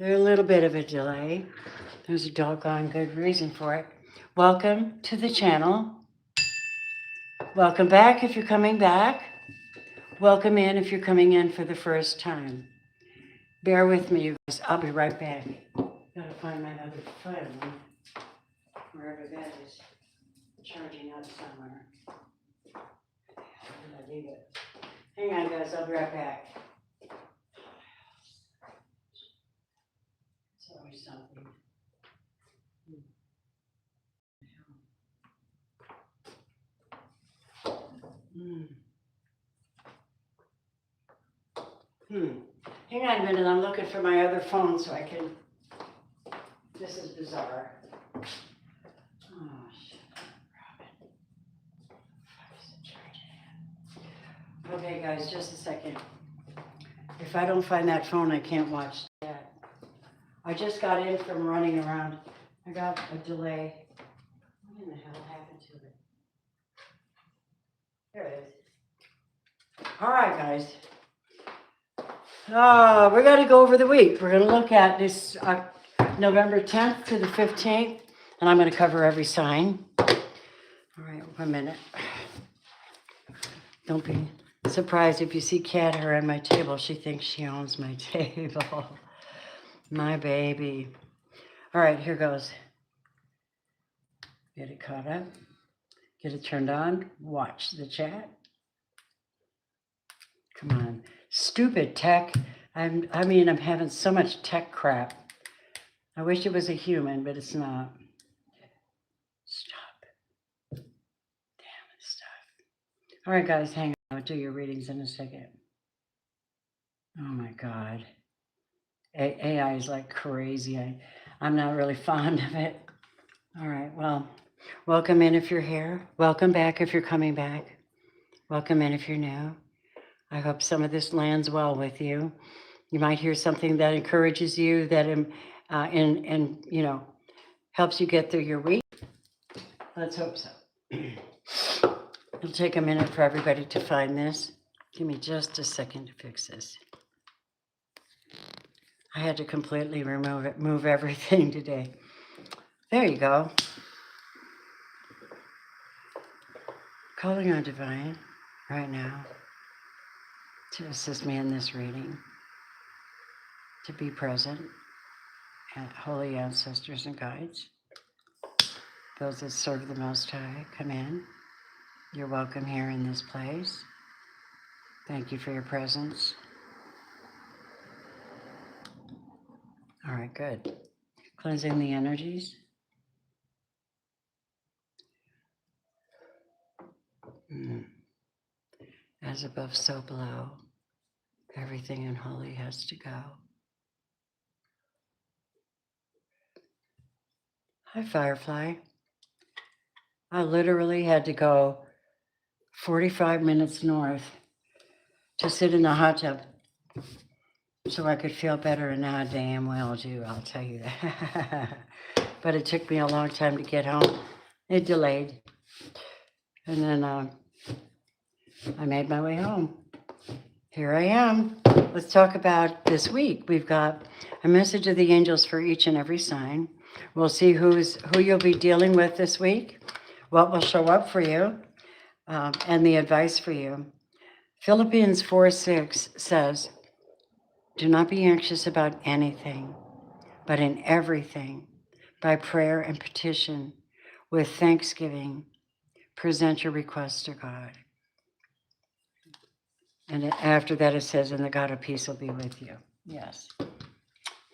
There's a little bit of a delay. There's a doggone good reason for it. Welcome to the channel. Welcome back if you're coming back. Welcome in if you're coming in for the first time. Bear with me, you guys. I'll be right back. Gotta find my other phone, wherever that is, charging up somewhere. Where did I leave it? Hang on, guys. I'll be right back. It's always something. Hang on a minute, I'm looking for my other phone so I can. This is bizarre. Oh, shit. Okay, guys, just a second. If I don't find that phone, I can't watch that. I just got in from running around. I got a delay. What in the hell happened to it? There it is. All right, guys. We're going to go over the week. We're going to look at this November 10th to the 15th, and I'm going to cover every sign. All right, 1 minute. Don't be surprised if you see cat hair on my table. She thinks she owns my table. My baby. All right, here goes. Get it caught up. Get it turned on. Watch the chat. Come on. Stupid tech. I'm having so much tech crap. I wish it was a human, but it's not. Stop. Damn it, stop. All right, guys, hang on. I'll do your readings in a second. Oh, my God. AI is like crazy. I'm not really fond of it. All right, well, welcome in if you're here. Welcome back if you're coming back. Welcome in if you're new. I hope some of this lands well with you. You might hear something that encourages you, that helps you get through your week. Let's hope so. It'll take a minute for everybody to find this. Give me just a second to fix this. I had to completely move everything today. There you go. Calling on Divine right now to assist me in this reading, to be present, and holy ancestors and guides, those that serve the Most High, come in. You're welcome here in this place. Thank you for your presence. All right, good. Cleansing the energies. As above, so below. Everything in holy has to go. Hi, Firefly. I literally had to go 45 minutes north to sit in the hot tub so I could feel better, and now I damn well do, I'll tell you that. But it took me a long time to get home. It delayed. And then I made my way home. Here I am. Let's talk about this week. We've got a message of the angels for each and every sign. We'll see who you'll be dealing with this week, what will show up for you, and the advice for you. Philippians 4:6 says, do not be anxious about anything, but in everything, by prayer and petition, with thanksgiving, present your requests to God. And after that it says, and the God of peace will be with you. Yes.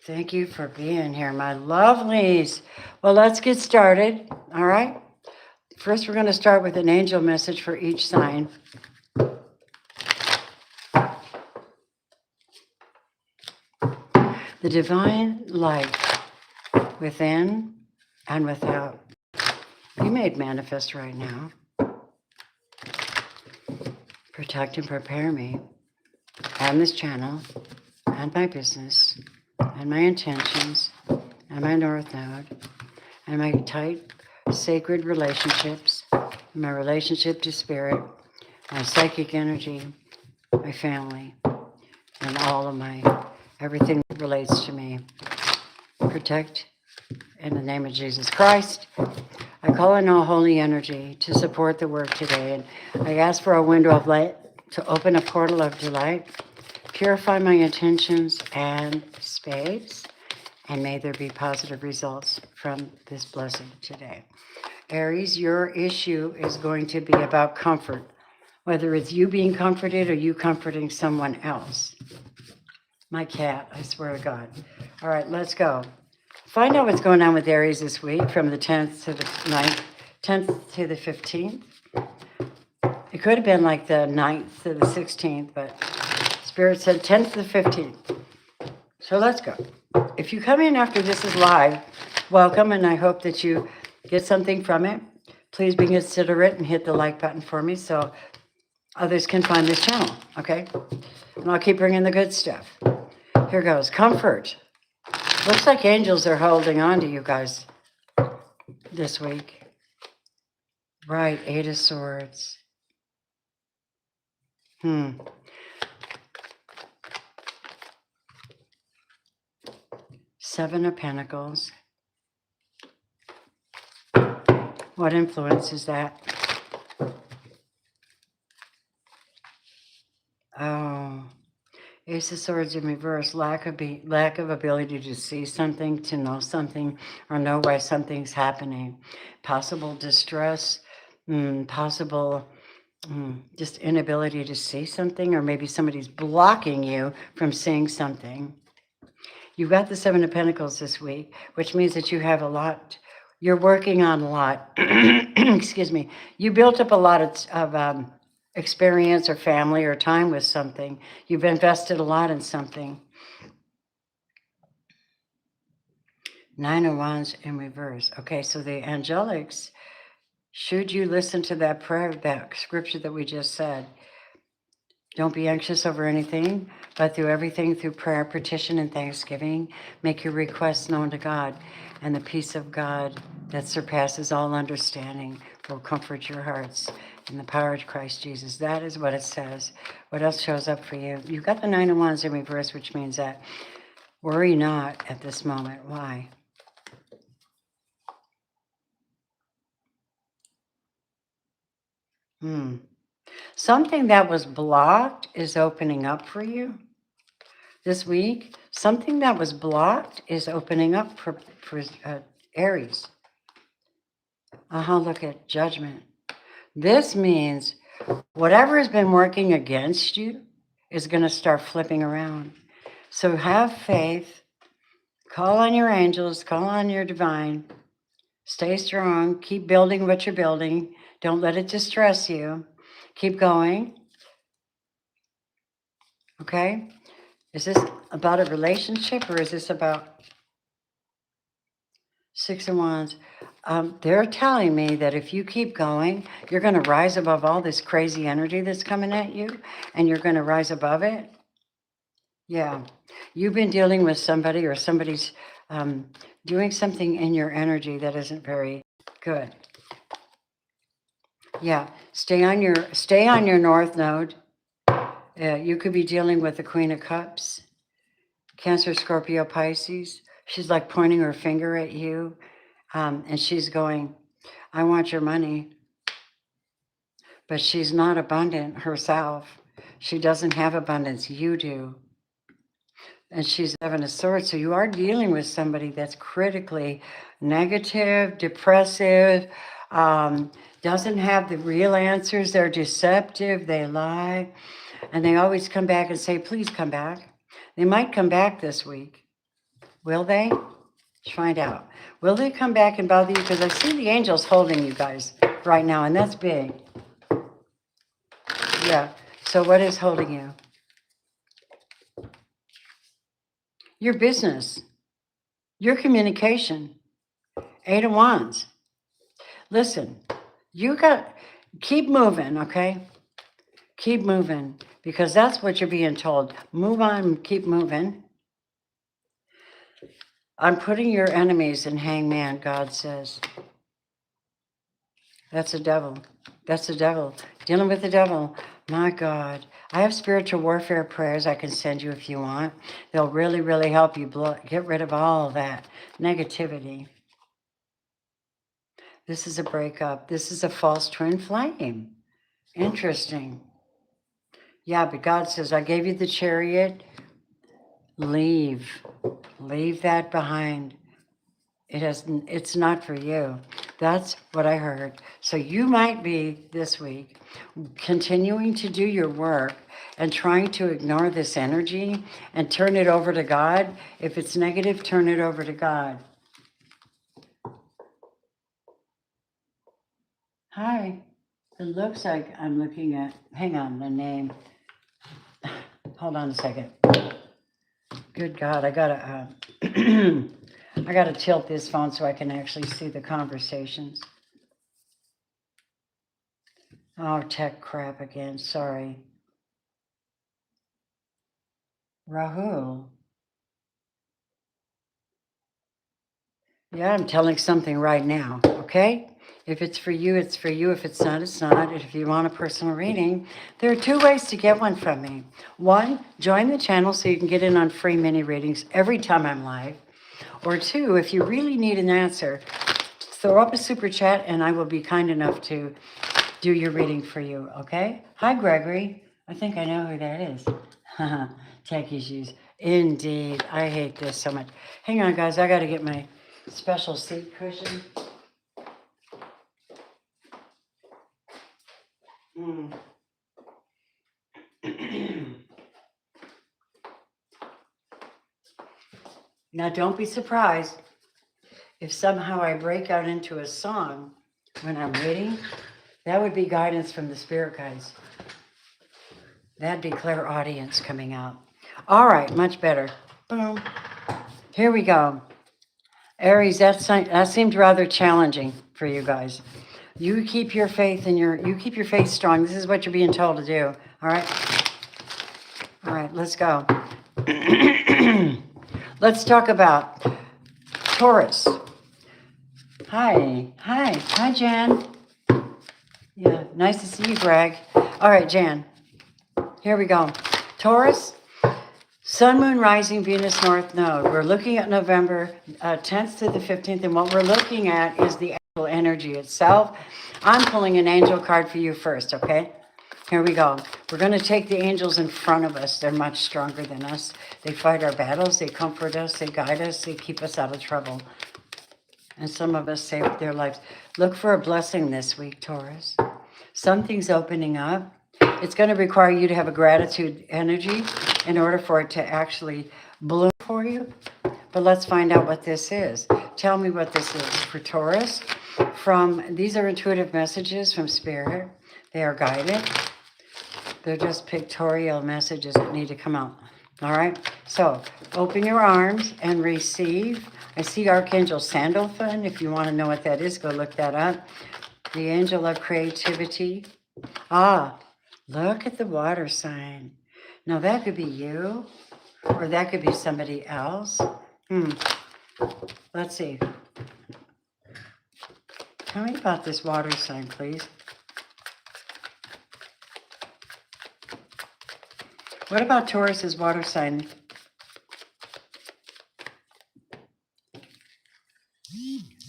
Thank you for being here, my lovelies. Well, let's get started, all right? First, we're going to start with an angel message for each sign. The divine light within and without be made manifest right now. Protect and prepare me and this channel and my business and my intentions and my North Node and my tight sacred relationships, my relationship to spirit, my psychic energy, my family, and all of my everything that relates to me. protect in the name of Jesus Christ. I call in all holy energy to support the work today, and I ask for a window of light to open a portal of delight, purify my intentions and space, and may there be positive results from this blessing today. Aries, your issue is going to be about comfort, whether it's you being comforted or you comforting someone else. My cat, I swear to God. All right, let's go. Find out what's going on with Aries this week from the 10th to the 9th, 10th to the 15th. It could have been like the 9th to the 16th, but Spirit said 10th to the 15th. So let's go. If you come in after this is live, welcome, and I hope that you get something from it. Please be considerate and hit the like button for me so others can find this channel, okay? And I'll keep bringing the good stuff. Here goes. Comfort. Looks like angels are holding on to you guys this week. Right, 8 of Swords. 7 of Pentacles. What influence is that? Oh, Ace of Swords in reverse. Lack of ability to see something, to know something, or know why something's happening. Possible distress, possible just inability to see something, or maybe somebody's blocking you from seeing something. You've got the 7 of Pentacles this week, which means that you have a lot, you're working on a lot. Excuse me. You built up a lot of experience or family or time with something. You've invested a lot in something. 9 of Wands in reverse. Okay, so the angelics, should you listen to that prayer, that scripture that we just said, don't be anxious over anything, but through everything, through prayer, petition, and thanksgiving, make your requests known to God, and the peace of God that surpasses all understanding will comfort your hearts in the power of Christ Jesus. That is what it says. What else shows up for you? You've got the 9 of Wands in reverse, which means that worry not at this moment. Why? Something that was blocked is opening up for you this week. Something that was blocked is opening up for Aries. Look at Judgment. This means whatever has been working against you is going to start flipping around. So have faith. Call on your angels. Call on your divine. Stay strong. Keep building what you're building. Don't let it distress you. Keep going. Okay? Is this about a relationship, or is this about 6 of Wands? They're telling me that if you keep going, you're going to rise above all this crazy energy that's coming at you, and you're going to rise above it. Yeah. You've been dealing with somebody, or somebody's doing something in your energy that isn't very good. Yeah. Stay on your North Node. You could be dealing with the Queen of Cups. Cancer, Scorpio, Pisces. She's like pointing her finger at you, and she's going, I want your money. But she's not abundant herself. She doesn't have abundance. You do. And she's having a sword. So you are dealing with somebody that's critically negative, depressive, doesn't have the real answers. They're deceptive. They lie. And they always come back and say, please come back. They might come back this week. Will they? Let's find out. Will they come back and bother you? Because I see the angels holding you guys right now, and that's big. Yeah. So what is holding you? Your business. Your communication. 8 of Wands. Listen, keep moving, okay? Keep moving, because that's what you're being told. Move on, keep moving. I'm putting your enemies in hangman, God says. That's the devil. That's the devil. Dealing with the devil. My God. I have spiritual warfare prayers I can send you if you want. They'll really, really help you get rid of all that negativity. This is a breakup. This is a false twin flame. Interesting. Yeah, but God says, I gave you the Chariot. Leave. Leave that behind. It's not for you. That's what I heard. So you might be this week continuing to do your work and trying to ignore this energy and turn it over to God. If it's negative, turn it over to God. Hi. It looks like I'm looking at, hang on, the name. Hold on a second. Good God, I gotta, I gotta tilt this phone so I can actually see the conversations. Oh, tech crap again, sorry. Rahul. Yeah, I'm telling something right now, okay? If it's for you, it's for you. If it's not, it's not. If you want a personal reading, there are 2 ways to get one from me. 1, join the channel so you can get in on free mini readings every time I'm live. Or 2, if you really need an answer, throw up a super chat and I will be kind enough to do your reading for you, okay? Hi, Gregory. I think I know who that is. Tech issues. Indeed. I hate this so much. Hang on, guys. I got to get my special seat cushion. Now, don't be surprised if somehow I break out into a song when I'm reading. That would be guidance from the spirit guides. That'd be clairaudience coming out. All right, much better. Boom. Here we go. Aries, that seemed rather challenging for you guys. You keep your faith and you keep your faith strong. This is what you're being told to do. All right. All right, let's go. Let's talk about Taurus. Hi, Jan. Yeah, nice to see you, Greg. All right, Jan. Here we go. Taurus, Sun, Moon, Rising, Venus, North Node. We're looking at November 10th to the 15th, and what we're looking at is the actual energy itself. I'm pulling an angel card for you first, okay? Here we go. We're going to take the angels in front of us. They're much stronger than us. They fight our battles. They comfort us. They guide us. They keep us out of trouble. And some of us save their lives. Look for a blessing this week, Taurus. Something's opening up. It's going to require you to have a gratitude energy in order for it to actually bloom for you. But let's find out what this is. Tell me what this is for Taurus. These are intuitive messages from Spirit. They are guided. They're just pictorial messages that need to come out. All right? So open your arms and receive. I see Archangel Sandalphon. If you want to know what that is, go look that up. The angel of creativity. Ah, look at the water sign. Now that could be you, or that could be somebody else. Let's see. Tell me about this water sign, please. What about Taurus's water sign?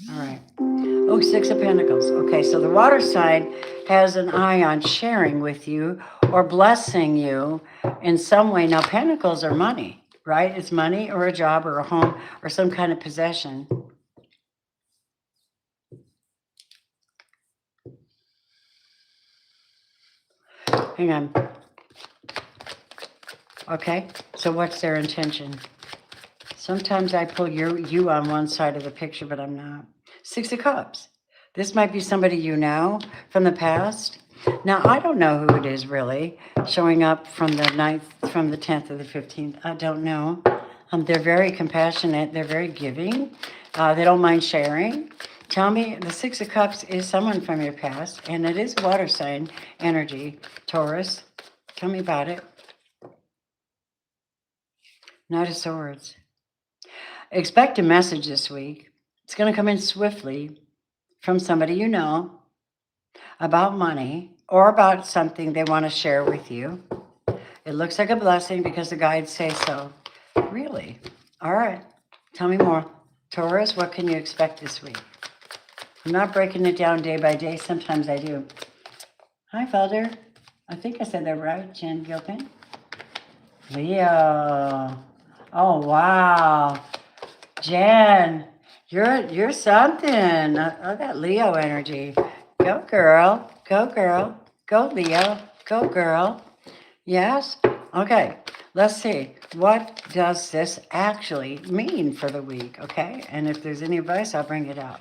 All right. Oh, 6 of Pentacles. Okay, so the water sign has an eye on sharing with you or blessing you in some way. Now, Pentacles are money, right? It's money or a job or a home or some kind of possession. Hang on. Okay, so what's their intention? Sometimes I pull you on one side of the picture, but I'm not. 6 of Cups. This might be somebody you know from the past. Now, I don't know who it is really showing up from the 9th, from the 10th to the 15th. I don't know. They're very compassionate. They're very giving. They don't mind sharing. Tell me, the 6 of Cups is someone from your past, and it is water sign energy, Taurus. Tell me about it. Knight of Swords. Expect a message this week. It's going to come in swiftly from somebody you know about money or about something they want to share with you. It looks like a blessing because the guides say so. Really? All right. Tell me more. Taurus, what can you expect this week? I'm not breaking it down day by day. Sometimes I do. Hi, Felder. I think I said that right. Jen Gilpin. Leo. Oh, wow. Jen, you're something. I got Leo energy. Go, girl. Go, girl. Go, Leo. Go, girl. Yes? Okay. Let's see. What does this actually mean for the week? Okay. And if there's any advice, I'll bring it out.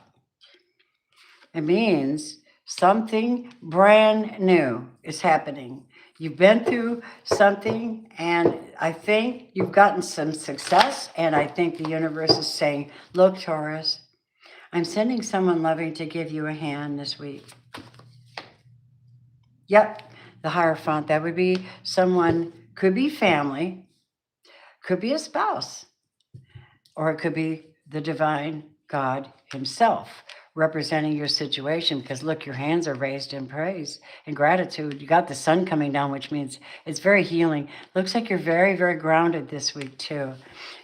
It means something brand new is happening. You've been through something, and I think you've gotten some success. And I think the universe is saying, look, Taurus, I'm sending someone loving to give you a hand this week. Yep, the Hierophant. That would be someone, could be family, could be a spouse, or it could be the divine God himself representing your situation, because look, your hands are raised in praise and gratitude. You got the sun coming down, which means it's very healing. Looks like you're very, very grounded this week too.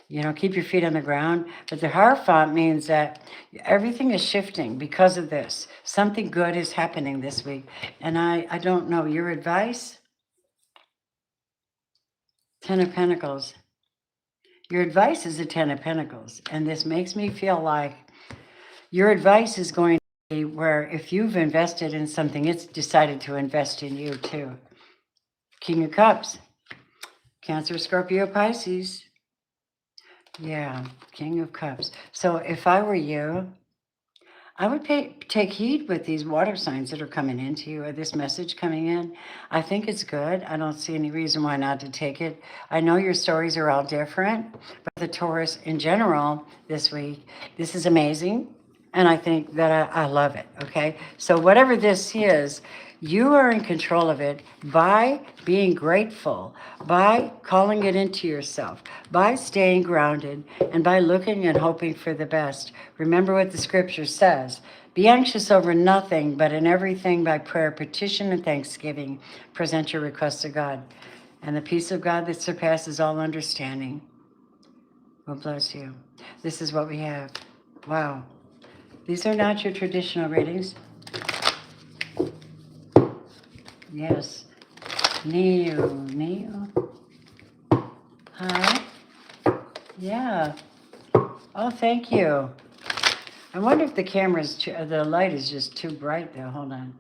You know, keep your feet on the ground. But the Hierophant means that everything is shifting because of this. Something good is happening this week. And I don't know, your advice? Ten of Pentacles. Your advice is a Ten of Pentacles. And this makes me feel like your advice is going to be where if you've invested in something, it's decided to invest in you too. King of Cups. Cancer, Scorpio, Pisces. Yeah, King of Cups. So if I were you, I would take heed with these water signs that are coming into you, or this message coming in. I think it's good. I don't see any reason why not to take it. I know your stories are all different, but the Taurus in general this week, this is amazing. And I think that I love it, okay? So whatever this is, you are in control of it by being grateful, by calling it into yourself, by staying grounded, and by looking and hoping for the best. Remember what the scripture says. Be anxious over nothing, but in everything by prayer, petition, and thanksgiving, present your requests to God. And the peace of God that surpasses all understanding will bless you. This is what we have. Wow. These are not your traditional readings. Yes. Neo. Hi. Yeah. Oh, thank you. I wonder if the the light is just too bright though. Hold on.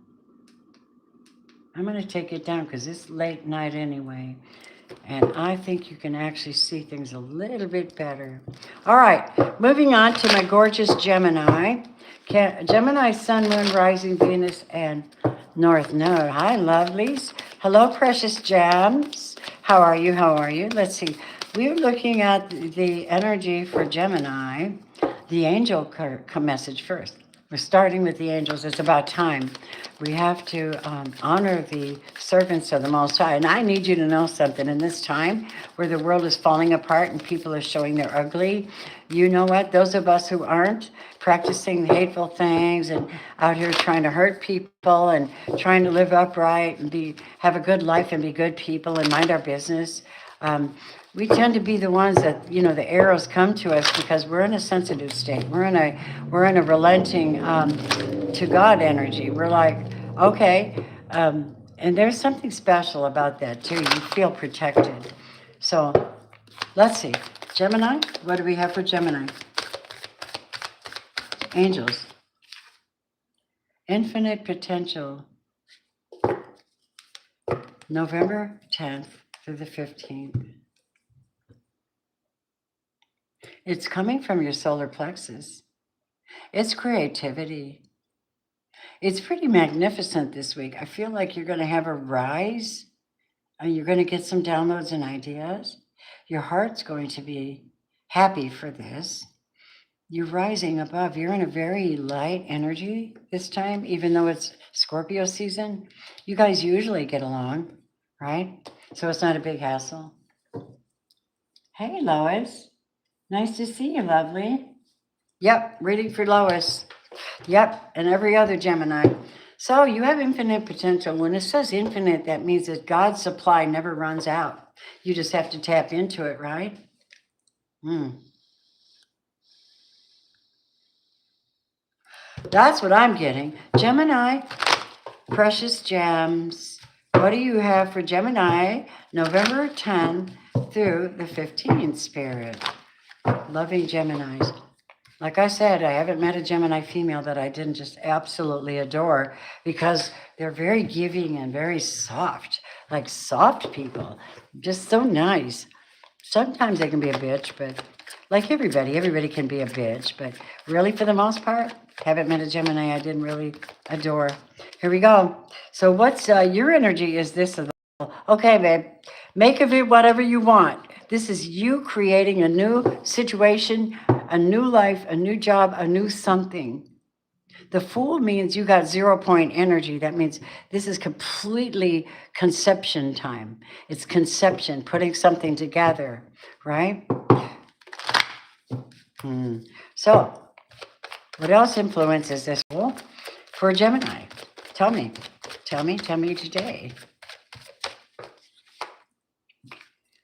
I'm going to take it down because it's late night anyway. And I think you can actually see things a little bit better. All right. Moving on to my gorgeous Gemini. Gemini, Sun, Moon, Rising, Venus, and North Node. Hi, lovelies. Hello, precious gems. How are you? How are you? Let's see. We're looking at the energy for Gemini, the angel message first. We're starting with the angels. It's about time. We have to honor the servants of the Most High. And I need you to know something. In this time where the world is falling apart and people are showing their ugly, you know what? Those of us who aren't practicing hateful things and out here trying to hurt people and trying to live upright and have a good life and be good people and mind our business, we tend to be the ones that, you know, the arrows come to us because we're in a sensitive state. We're in a relenting to God energy. We're like, okay, and there's something special about that too. You feel protected. So let's see. Gemini, what do we have for Gemini? Angels. Infinite potential. November 10th through the 15th. It's coming from your solar plexus. It's creativity. It's pretty magnificent this week. I feel like you're going to have a rise. You're going to get some downloads and ideas. Your heart's going to be happy for this. You're rising above. You're in a very light energy this time, even though it's Scorpio season. You guys usually get along, right? So it's not a big hassle. Hey, Lois. Nice to see you, lovely. Yep, reading for Lois. Yep, and every other Gemini. So you have infinite potential. When it says infinite, that means that God's supply never runs out. You just have to tap into it, right? That's what I'm getting. Gemini, precious gems. What do you have for Gemini, November 10 through the 15th, Spirit? Loving Geminis. Like I said, I haven't met a Gemini female that I didn't just absolutely adore because they're very giving and very soft, like soft people, just so nice. Sometimes they can be a bitch, but like everybody can be a bitch, but really for the most part, haven't met a Gemini I didn't really adore. Here we go. So what's your energy is this? Okay, babe, make of it whatever you want. This is you creating a new situation, a new life, a new job, a new something. The Fool means you got 0 point energy. That means this is completely conception time. It's conception, putting something together, right? So, what else influences this Fool for Gemini? Tell me today.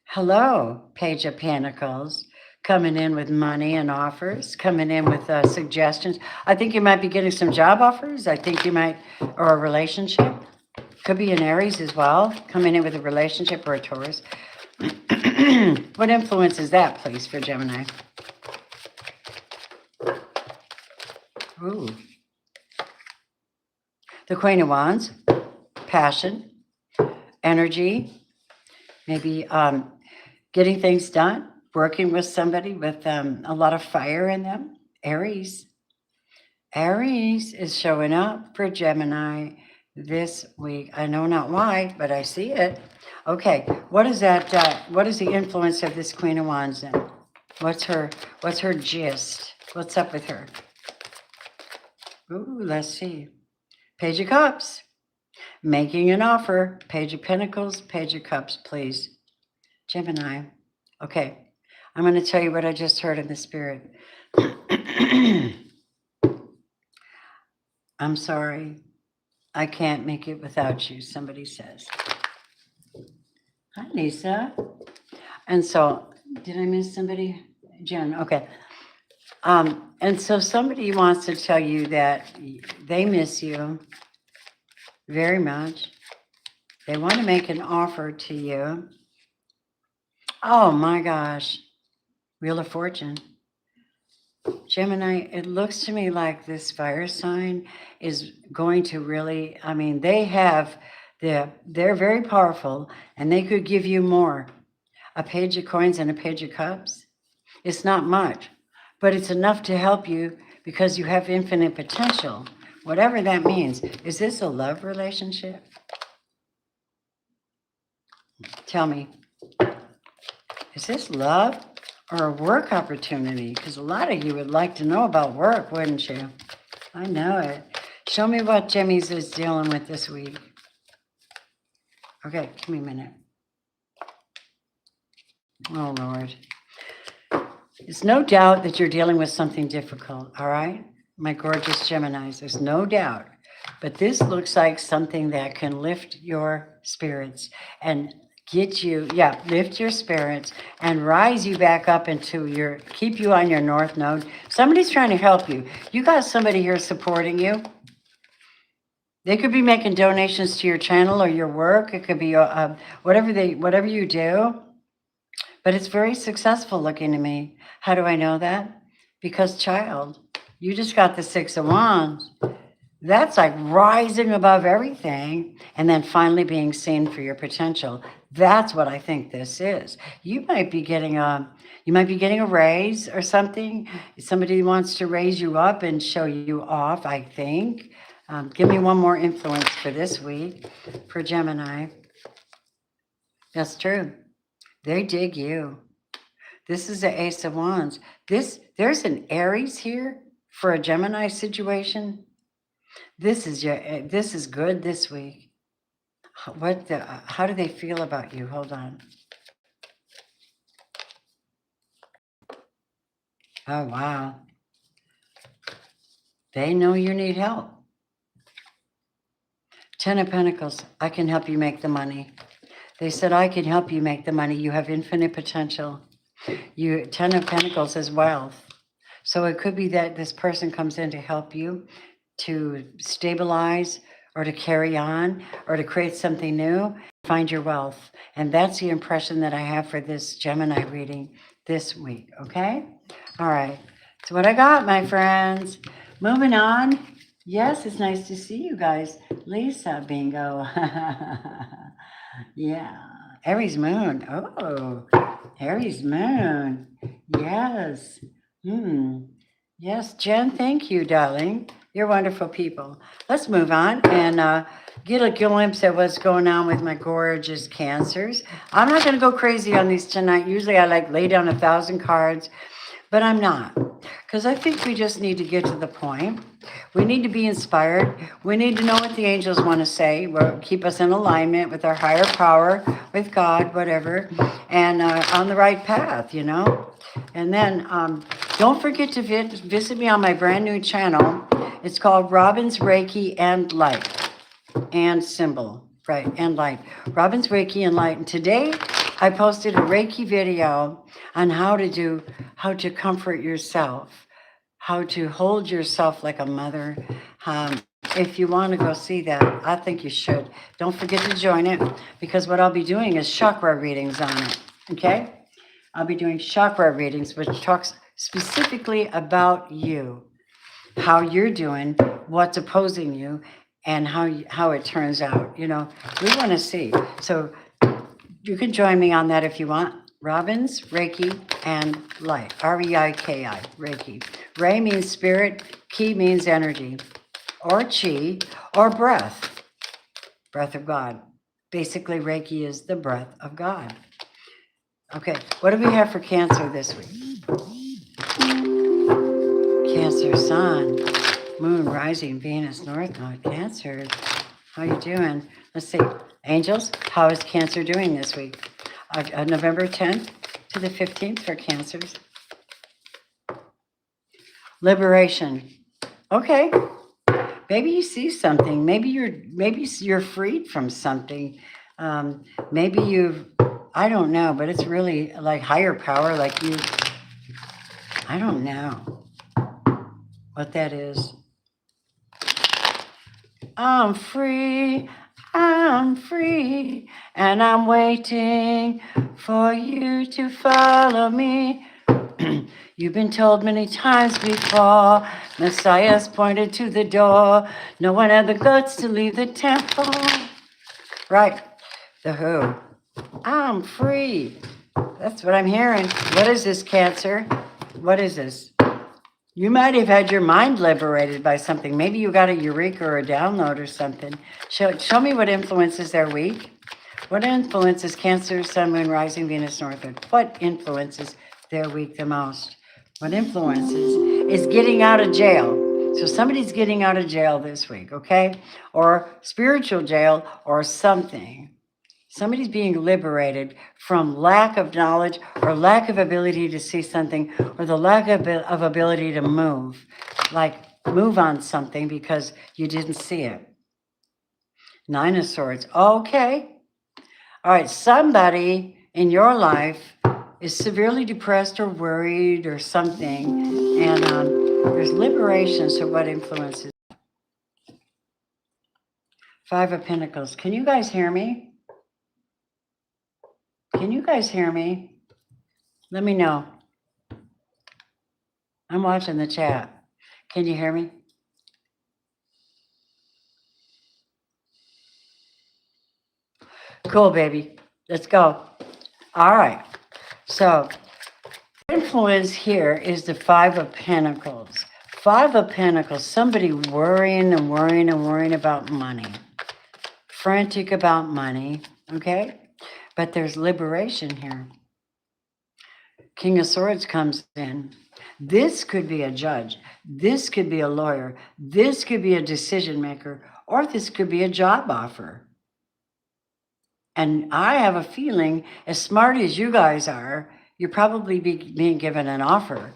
Hello, Page of Pentacles. Coming in with money and offers, coming in with suggestions. I think you might be getting some job offers. I think you might, or a relationship. Could be an Aries as well, coming in with a relationship or a Taurus. What influences that, please, for Gemini? Ooh. The Queen of Wands, passion, energy, maybe getting things done, working with somebody with a lot of fire in them. Aries. Aries is showing up for Gemini this week. I know not why, but I see it. Okay, what is that? What is the influence of this Queen of Wands then? What's her gist? What's up with her? Ooh, let's see. Page of Cups. Making an offer. Page of Pentacles, Page of Cups, please. Gemini. Okay, I'm going to tell you what I just heard in the spirit. I'm sorry. I can't make it without you, somebody says. Hi, Lisa. And so, did I miss somebody? Jen, okay. And so somebody wants to tell you that they miss you very much. They want to make an offer to you. Oh my gosh. Wheel of Fortune. Gemini, it looks to me like this fire sign is going to really, I mean, they're very powerful and they could give you more. A Page of Coins and a Page of Cups. It's not much, but it's enough to help you because you have infinite potential, whatever that means. Is this a love relationship? Tell me, is this love or a work opportunity? Because a lot of you would like to know about work, wouldn't you? I know it. Show me what Jimmy's is dealing with this week. Okay, give me a minute. Oh, Lord. It's no doubt that you're dealing with something difficult, all right? My gorgeous Geminis, there's no doubt. But this looks like something that can lift your spirits and get you, lift your spirits and rise you back up into keep you on your North Node. Somebody's trying to help you. You got somebody here supporting you. They could be making donations to your channel or your work. It could be whatever you do. But it's very successful looking to me. How do I know that? Because, child, you just got the Six of Wands. That's like rising above everything and then finally being seen for your potential. That's what I think this is. You might be getting a raise or something. Somebody wants to raise you up and show you off, I think. Give me one more influence for this week for Gemini. That's true. They dig you. This is the Ace of Wands. There's an Aries here for a Gemini situation. This is good this week. How do they feel about you? Hold on. Oh, wow. They know you need help. Ten of Pentacles, I can help you make the money. They said, I can help you make the money. You have infinite potential. Ten of Pentacles is wealth. So it could be that this person comes in to help you to stabilize or to carry on or to create something new, find your wealth. And that's the impression that I have for this Gemini reading this week, okay? All right. So what I got, my friends. Moving on. Yes, it's nice to see you guys. Lisa, bingo. Yeah. Aries moon. Oh, Aries moon. Yes. Yes, Jen, thank you, darling. You're wonderful people. Let's move on and get a glimpse at what's going on with my gorgeous Cancers. I'm not going to go crazy on these tonight. Usually I lay down 1,000 cards, but I'm not. Because I think we just need to get to the point. We need to be inspired. We need to know what the angels want to say. Keep us in alignment with our higher power, with God, whatever, and on the right path, you know. And then don't forget to visit me on my brand new channel. It's called Robin's Reiki and Light and Symbol, right, and Light. Robin's Reiki and Light. And today I posted a Reiki video on how to comfort yourself, how to hold yourself like a mother. If you want to go see that, I think you should. Don't forget to join it, because what I'll be doing is chakra readings on it, okay? I'll be doing chakra readings, which talks specifically about you, how you're doing, what's opposing you, and how it turns out. You know, we want to see. So you can join me on that if you want. Robin's Reiki and Light, R-E-I-K-I, Reiki. Rei means spirit, Ki means energy, or Chi, or breath, breath of God. Basically, Reiki is the breath of God. Okay, what do we have for Cancer this week? Cancer, Sun, Moon, Rising, Venus, North Node, Cancer. How you doing? Let's see. Angels, how is Cancer doing this week? November 10th to the 15th for Cancers. Liberation. Okay. Maybe you see something. Maybe you're freed from something. Maybe I don't know, but it's really like higher power, like you. I don't know what that is. I'm free, and I'm waiting for you to follow me. You've been told many times before, Messiah's pointed to the door. No one had the guts to leave the temple. Right, the Who. I'm free. That's what I'm hearing. What is this, Cancer? What is this? You might have had your mind liberated by something. Maybe you got a eureka or a download or something. Show me what influences their week. What influences Cancer, Sun, Moon, Rising, Venus, North Node? What influences their week the most? What influences is getting out of jail. So somebody's getting out of jail this week, okay? Or spiritual jail or something. Somebody's being liberated from lack of knowledge or lack of ability to see something, or the lack of ability to move, like move on something because you didn't see it. Nine of Swords. Okay. All right. Somebody in your life is severely depressed or worried or something, and there's liberation. So what influences? Five of Pentacles. Can you guys hear me? Can you guys hear me? Let me know. I'm watching the chat. Can you hear me? Cool, baby. Let's go. All right. So, influence here is the Five of Pentacles. Five of Pentacles, somebody worrying and worrying and worrying about money. Frantic about money, okay? But there's liberation here. King of Swords comes in. This could be a judge. This could be a lawyer. This could be a decision maker. Or this could be a job offer. And I have a feeling, as smart as you guys are, you're probably being given an offer.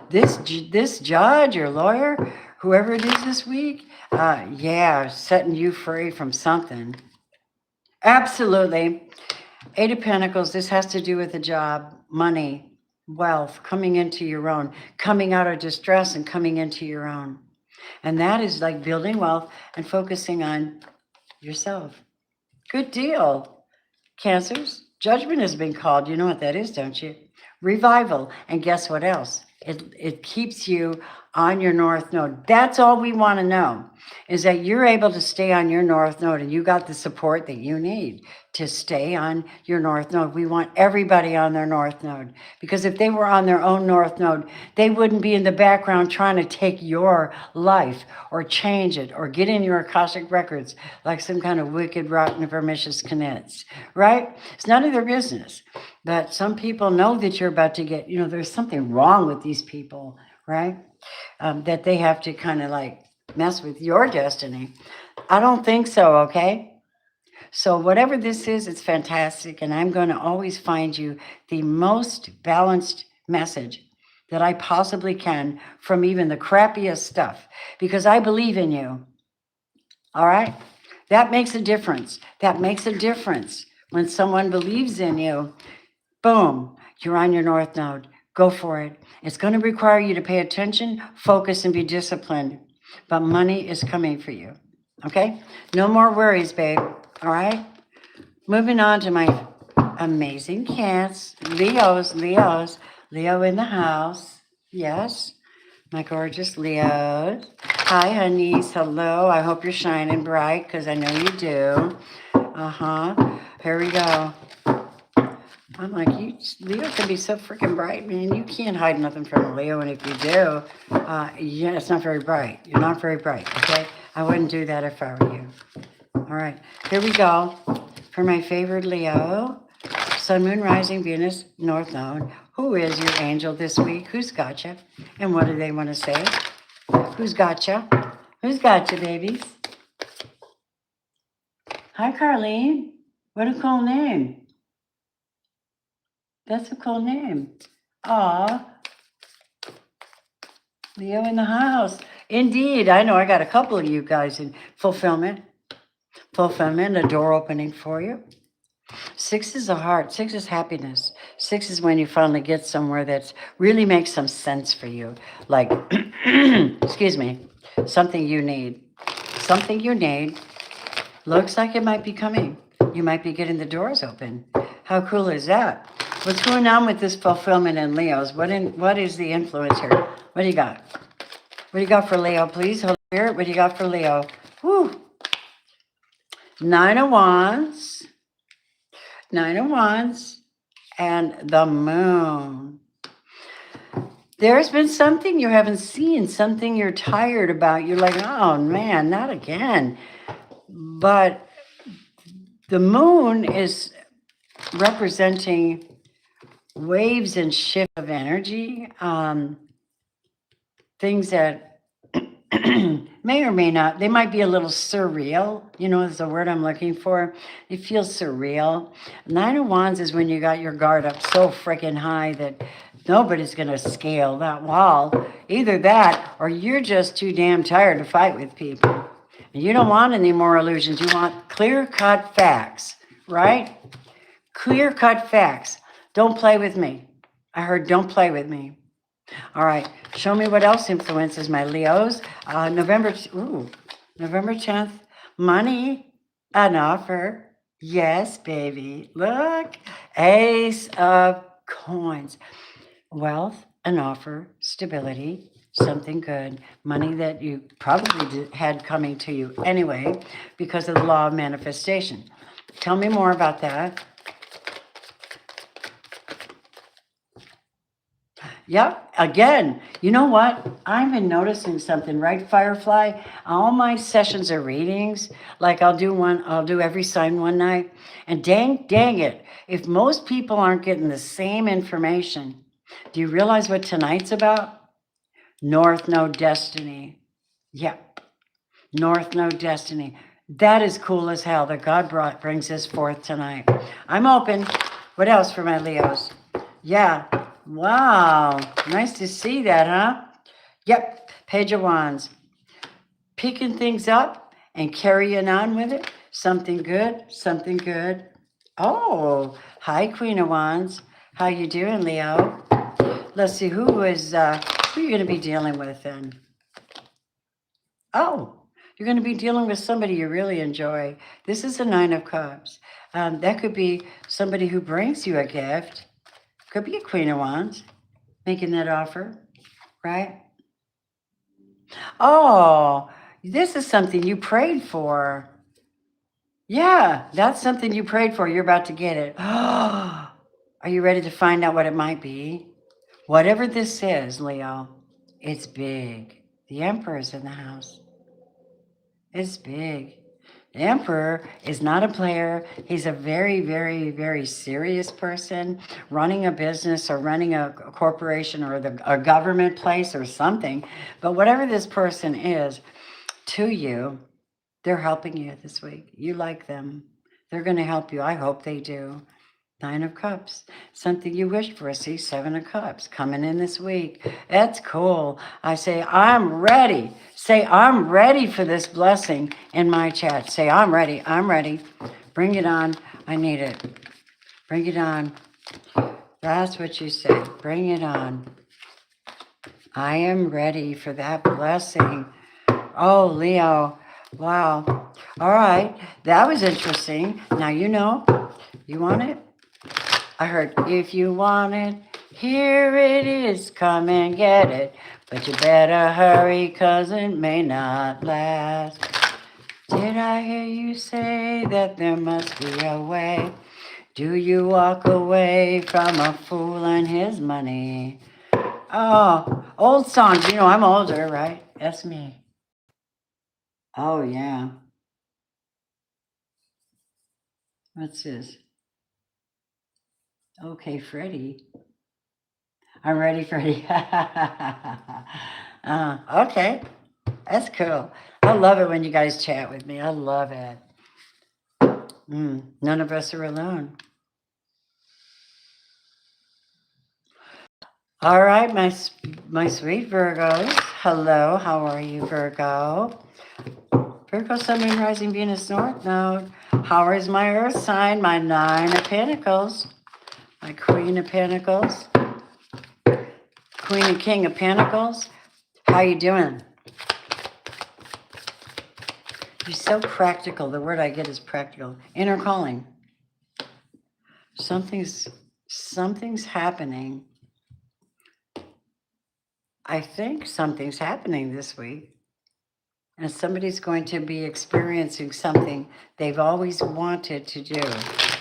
This judge or lawyer, whoever it is this week, yeah, setting you free from something. Absolutely. Eight of Pentacles, this has to do with a job, money, wealth, coming into your own, coming out of distress and coming into your own. And that is like building wealth and focusing on yourself. Good deal. Cancers, judgment has been called. You know what that is, don't you? Revival. And guess what else? It keeps you on your north node. That's all we want to know, is that you're able to stay on your north node and you got the support that you need to stay on your north node. We want everybody on their north node, because if they were on their own north node, they wouldn't be in the background trying to take your life or change it or get in your Akashic records like some kind of wicked, rotten, pernicious knits, right? It's none of their business. But some people know that you're about to get, there's something wrong with these people, right? That they have to kind of like mess with your destiny. I don't think so, okay? So whatever this is, it's fantastic. And I'm going to always find you the most balanced message that I possibly can from even the crappiest stuff, because I believe in you. All right? That makes a difference. That makes a difference. When someone believes in you, boom, you're on your north node. Go for it. It's going to require you to pay attention, focus, and be disciplined. But money is coming for you. Okay? No more worries, babe. All right? Moving on to my amazing cats. Leos. Leo in the house. Yes. My gorgeous Leos. Hi, honeys. Hello. I hope you're shining bright, because I know you do. Here we go. I'm like, Leo can be so freaking bright, man. You can't hide nothing from a Leo, and if you do, yeah, it's not very bright. You're not very bright, okay? I wouldn't do that if I were you. All right, here we go. For my favorite Leo, Sun, Moon, Rising, Venus, North Node. Who is your angel this week? Who's got you? And what do they want to say? Who's got you? Who's got you, babies? Hi, Carlene. What a cool name. That's a cool name. Aw. Leo in the house. Indeed. I know I got a couple of you guys in fulfillment. Fulfillment, a door opening for you. 6 is a heart. 6 is happiness. 6 is when you finally get somewhere that really makes some sense for you. Like, excuse me, something you need. Something you need. Looks like it might be coming. You might be getting the doors open. How cool is that? What's going on with this fulfillment in Leos? What is the influence here? What do you got? What do you got for Leo, please? Holy Spirit, what do you got for Leo? Woo! 9 of Wands. 9 of Wands. And the Moon. There's been something you haven't seen, something you're tired about. You're like, oh man, not again. But the Moon is representing waves and shift of energy, things that may or may not, they might be a little surreal, is the word I'm looking for. It feels surreal. 9 of Wands is when you got your guard up so freaking high that nobody's going to scale that wall. Either that, or you're just too damn tired to fight with people. And you don't want any more illusions. You want clear-cut facts, right? Clear-cut facts. Don't play with me. I heard don't play with me. All right. Show me what else influences my Leos. November 10th. Money, an offer. Yes, baby. Look. Ace of Coins. Wealth, an offer. Stability. Something good. Money that you probably had coming to you anyway because of the law of manifestation. Tell me more about that. Yep. Again, you know what? I've been noticing something, right, Firefly? All my sessions are readings. Like I'll do every sign one night. And dang it, if most people aren't getting the same information, do you realize what tonight's about? North Node Destiny. Yep. North Node Destiny. That is cool as hell that God brings this forth tonight. I'm open. What else for my Leos? Yeah. Wow. Nice to see that, huh? Yep. Page of Wands. Picking things up and carrying on with it. Something good. Something good. Oh, hi, Queen of Wands. How you doing, Leo? Let's see who you're going to be dealing with then. Oh, you're going to be dealing with somebody you really enjoy. This is a Nine of Cups. That could be somebody who brings you a gift. Could be a Queen of Wands making that offer, right? Oh, this is something you prayed for. Yeah, that's something you prayed for. You're about to get it. Are you ready to find out what it might be? Whatever this is, Leo, it's big. The Emperor's in the house. It's big. The Emperor is not a player. He's a very, very, very serious person running a business or running a corporation or a government place or something. But whatever this person is to you, they're helping you this week. You like them. They're going to help you. I hope they do. Nine of Cups, something you wished for. See, Seven of Cups coming in this week. That's cool. I say, I'm ready. Say, I'm ready for this blessing in my chat. Say, I'm ready. I'm ready. Bring it on. I need it. Bring it on. That's what you say. Bring it on. I am ready for that blessing. Oh, Leo. Wow. All right. That was interesting. Now, you want it? I heard, if you want it, here it is, come and get it. But you better hurry, 'cause it may not last. Did I hear you say that there must be a way? Do you walk away from a fool and his money? Oh, old songs. I'm older, right? That's me. Oh, yeah. What's this? Okay, Freddie. I'm ready, Freddie. Okay. That's cool. I love it when you guys chat with me. I love it. None of us are alone. All right, my sweet Virgos. Hello, how are you, Virgo? Virgo, Sun, Moon, Rising, Venus, North Node. How is my Earth sign? My Nine of Pentacles. My Queen of Pentacles. Queen and King of Pentacles. How you doing? You're so practical. The word I get is practical. Inner calling. Something's happening. I think something's happening this week. And somebody's going to be experiencing something they've always wanted to do.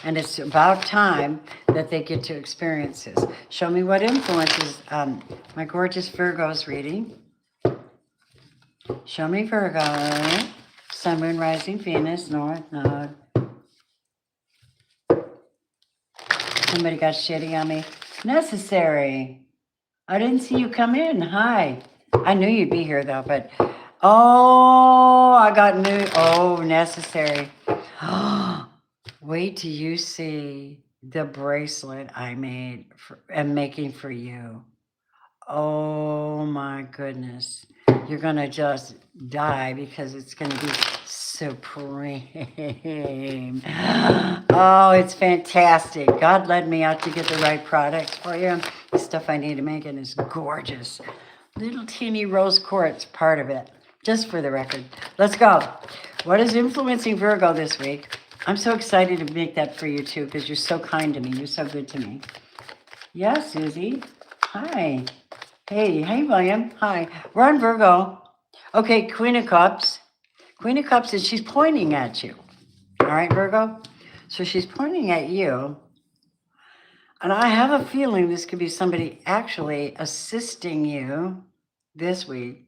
And it's about time that they get to experience this. Show me what influences my gorgeous Virgo's reading. Show me Virgo. Sun, Moon, Rising, Venus, North Node. Somebody got shitty on me. Necessary. I didn't see you come in. Hi. I knew you'd be here though, but I got new. Oh, necessary. Wait till you see the bracelet I am making for you. Oh my goodness. You're going to just die because it's going to be supreme. Oh, it's fantastic. God led me out to get the right products for you. The stuff I need to make it is gorgeous. Little teeny rose quartz part of it, just for the record. Let's go. What is influencing Virgo this week? I'm so excited to make that for you too, because you're so kind to me. You're so good to me. Yeah, Susie. Hi. Hey, William. Hi. We're on Virgo. Okay, Queen of Cups. Queen of Cups is she's pointing at you. All right, Virgo? So she's pointing at you. And I have a feeling this could be somebody actually assisting you this week.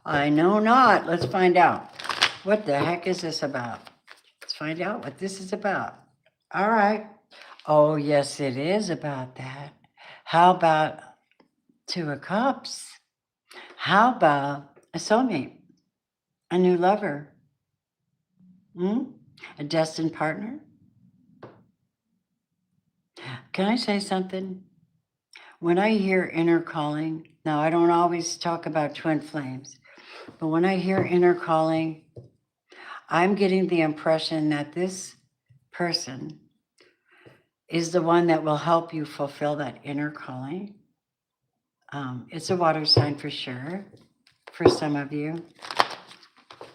I know not. Let's find out. What the heck is this about? Let's find out what this is about. All right. Oh, yes, it is about that. How about Two of Cups? How about a soulmate? A new lover? A destined partner? Can I say something? When I hear inner calling, now I don't always talk about twin flames, but when I hear inner calling, I'm getting the impression that this person is the one that will help you fulfill that inner calling. It's a water sign for sure, for some of you.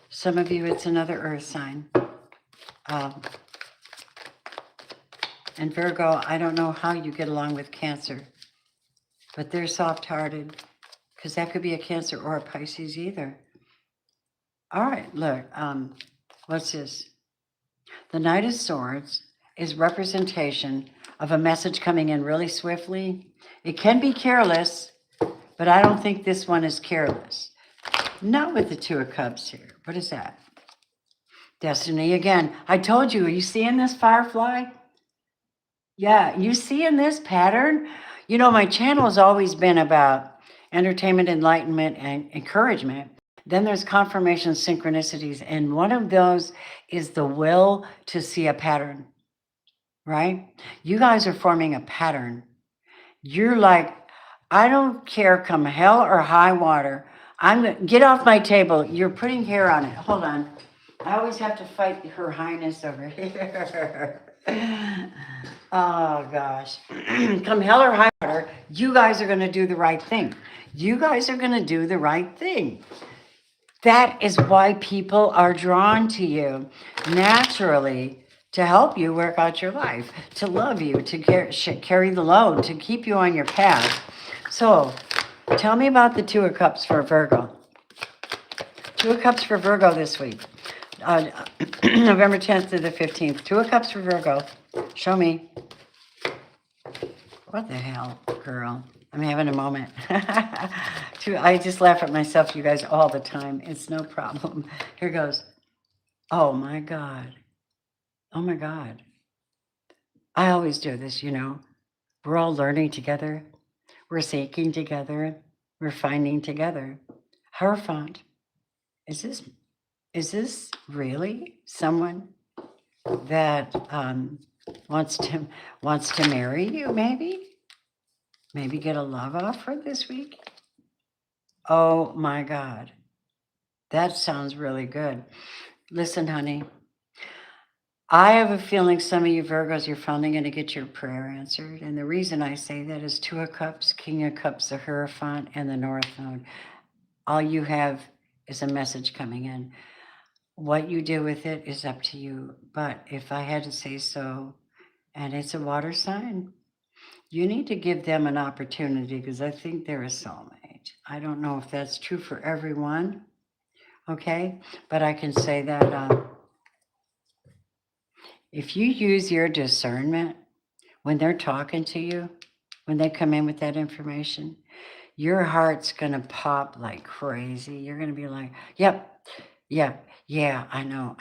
Some of you, it's another earth sign. And Virgo, I don't know how you get along with Cancer, but they're soft-hearted, because that could be a Cancer or a Pisces either. All right, look, what's this? The Knight of Swords is representation of a message coming in really swiftly. It can be careless, but I don't think this one is careless. Not with the Two of Cups here. What is that? Destiny again. I told you, are you seeing this, Firefly? Yeah, you seeing this pattern? You know, my channel has always been about entertainment, enlightenment, and encouragement. Then there's confirmation synchronicities, and one of those is the will to see a pattern, right? You guys are forming a pattern. You're like, I don't care, come hell or high water. Get off my table. You're putting hair on it. Hold on. I always have to fight Her Highness over here. Oh, gosh. Come hell or high water, you guys are going to do the right thing. You guys are going to do the right thing. That is why people are drawn to you naturally, to help you work out your life, to love you, to carry the load, to keep you on your path. So, tell me about the Two of Cups for Virgo. Two of Cups for Virgo this week. November 10th to the 15th. Two of Cups for Virgo. Show me. What the hell, girl? I'm having a moment. I just laugh at myself, you guys, all the time. It's no problem. Here goes. Oh, my God. Oh, my God. I always do this, you know. We're all learning together. We're seeking together. We're finding together. Hierophant. Is this really someone that wants to marry you, maybe? Maybe get a love offer this week? Oh my God. That sounds really good. Listen, honey, I have a feeling some of you Virgos, you're finally going to get your prayer answered. And the reason I say that is Two of Cups, King of Cups, the Hierophant, and the North Node. All you have is a message coming in. What you do with it is up to you. But if I had to say so, and it's a water sign, you need to give them an opportunity, because I think they're a soulmate. I don't know if that's true for everyone, okay? But I can say that if you use your discernment when they're talking to you, when they come in with that information, your heart's going to pop like crazy. You're going to be like, yep, yeah, I know.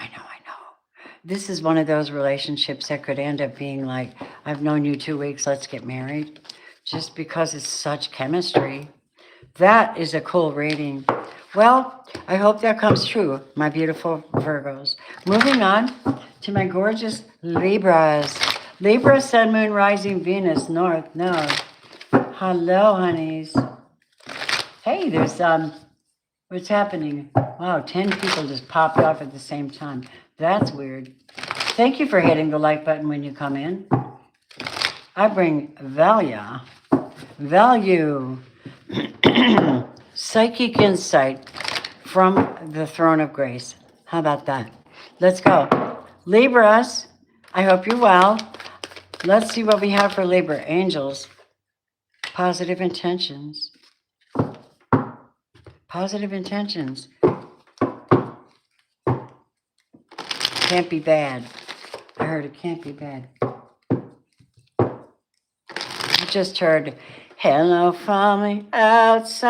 This is one of those relationships that could end up being like, I've known you 2 weeks, let's get married. Just because it's such chemistry. That is a cool reading. Well, I hope that comes true, my beautiful Virgos. Moving on to my gorgeous Libras. Libra, Sun, Moon, Rising, Venus, North Node. Hello, honeys. Hey, there's, what's happening? Wow, 10 people just popped off at the same time. That's weird. Thank you for hitting the like button when you come in. I bring value, psychic insight from the throne of grace. How about that? Let's go. Libras, I hope you're well. Let's see what we have for Libra. Angels, positive intentions. Positive intentions. Can't be bad. I heard it can't be bad. I just heard, hello from the outside.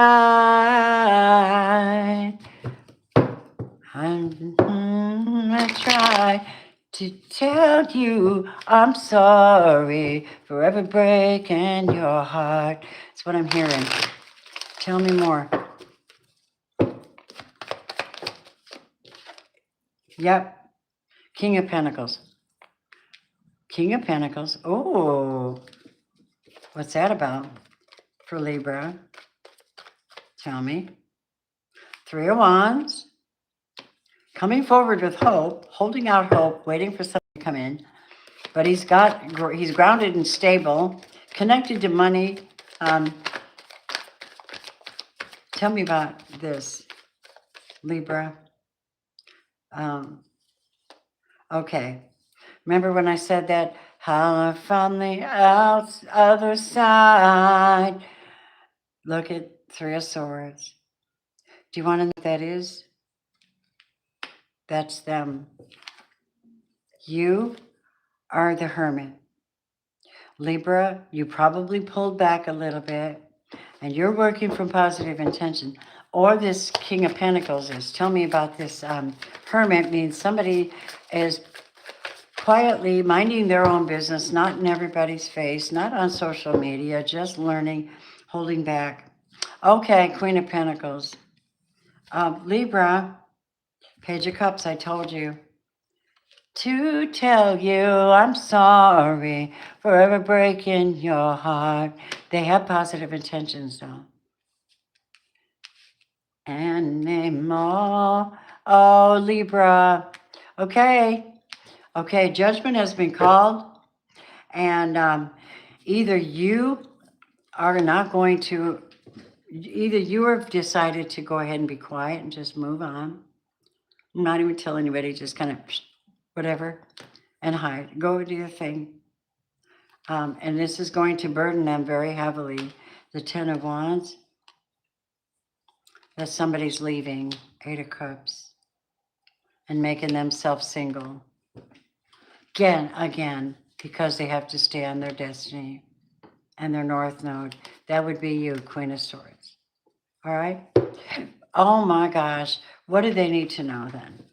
I try to tell you I'm sorry for ever breaking your heart. That's what I'm hearing. Tell me more. Yep. King of Pentacles. King of Pentacles. Oh, what's that about for Libra? Tell me. Three of Wands. Coming forward with hope, holding out hope, waiting for something to come in. But he's grounded and stable, connected to money. Tell me about this, Libra. Okay. Remember when I said that? How from the other side. Look at Three of Swords. Do you want to know what that is? That's them. You are the Hermit. Libra, you probably pulled back a little bit and you're working from positive intention. Or this King of Pentacles is. Tell me about this. Hermit means somebody is quietly minding their own business, not in everybody's face, not on social media, just learning, holding back. Okay, Queen of Pentacles. Libra, Page of Cups, I told you. To tell you I'm sorry for ever breaking your heart. They have positive intentions, though. Anymore. Oh, Libra. Okay. Okay, judgment has been called. And either you are not going to, either you have decided to go ahead and be quiet and just move on. Not even tell anybody, just kind of whatever, and hide. Go do your thing. And this is going to burden them very heavily. The Ten of Wands, that somebody's leaving. Eight of Cups, and making themselves single. Again, because they have to stay on their destiny and their North Node. That would be you, Queen of Swords. All right? Oh my gosh. What do they need to know then?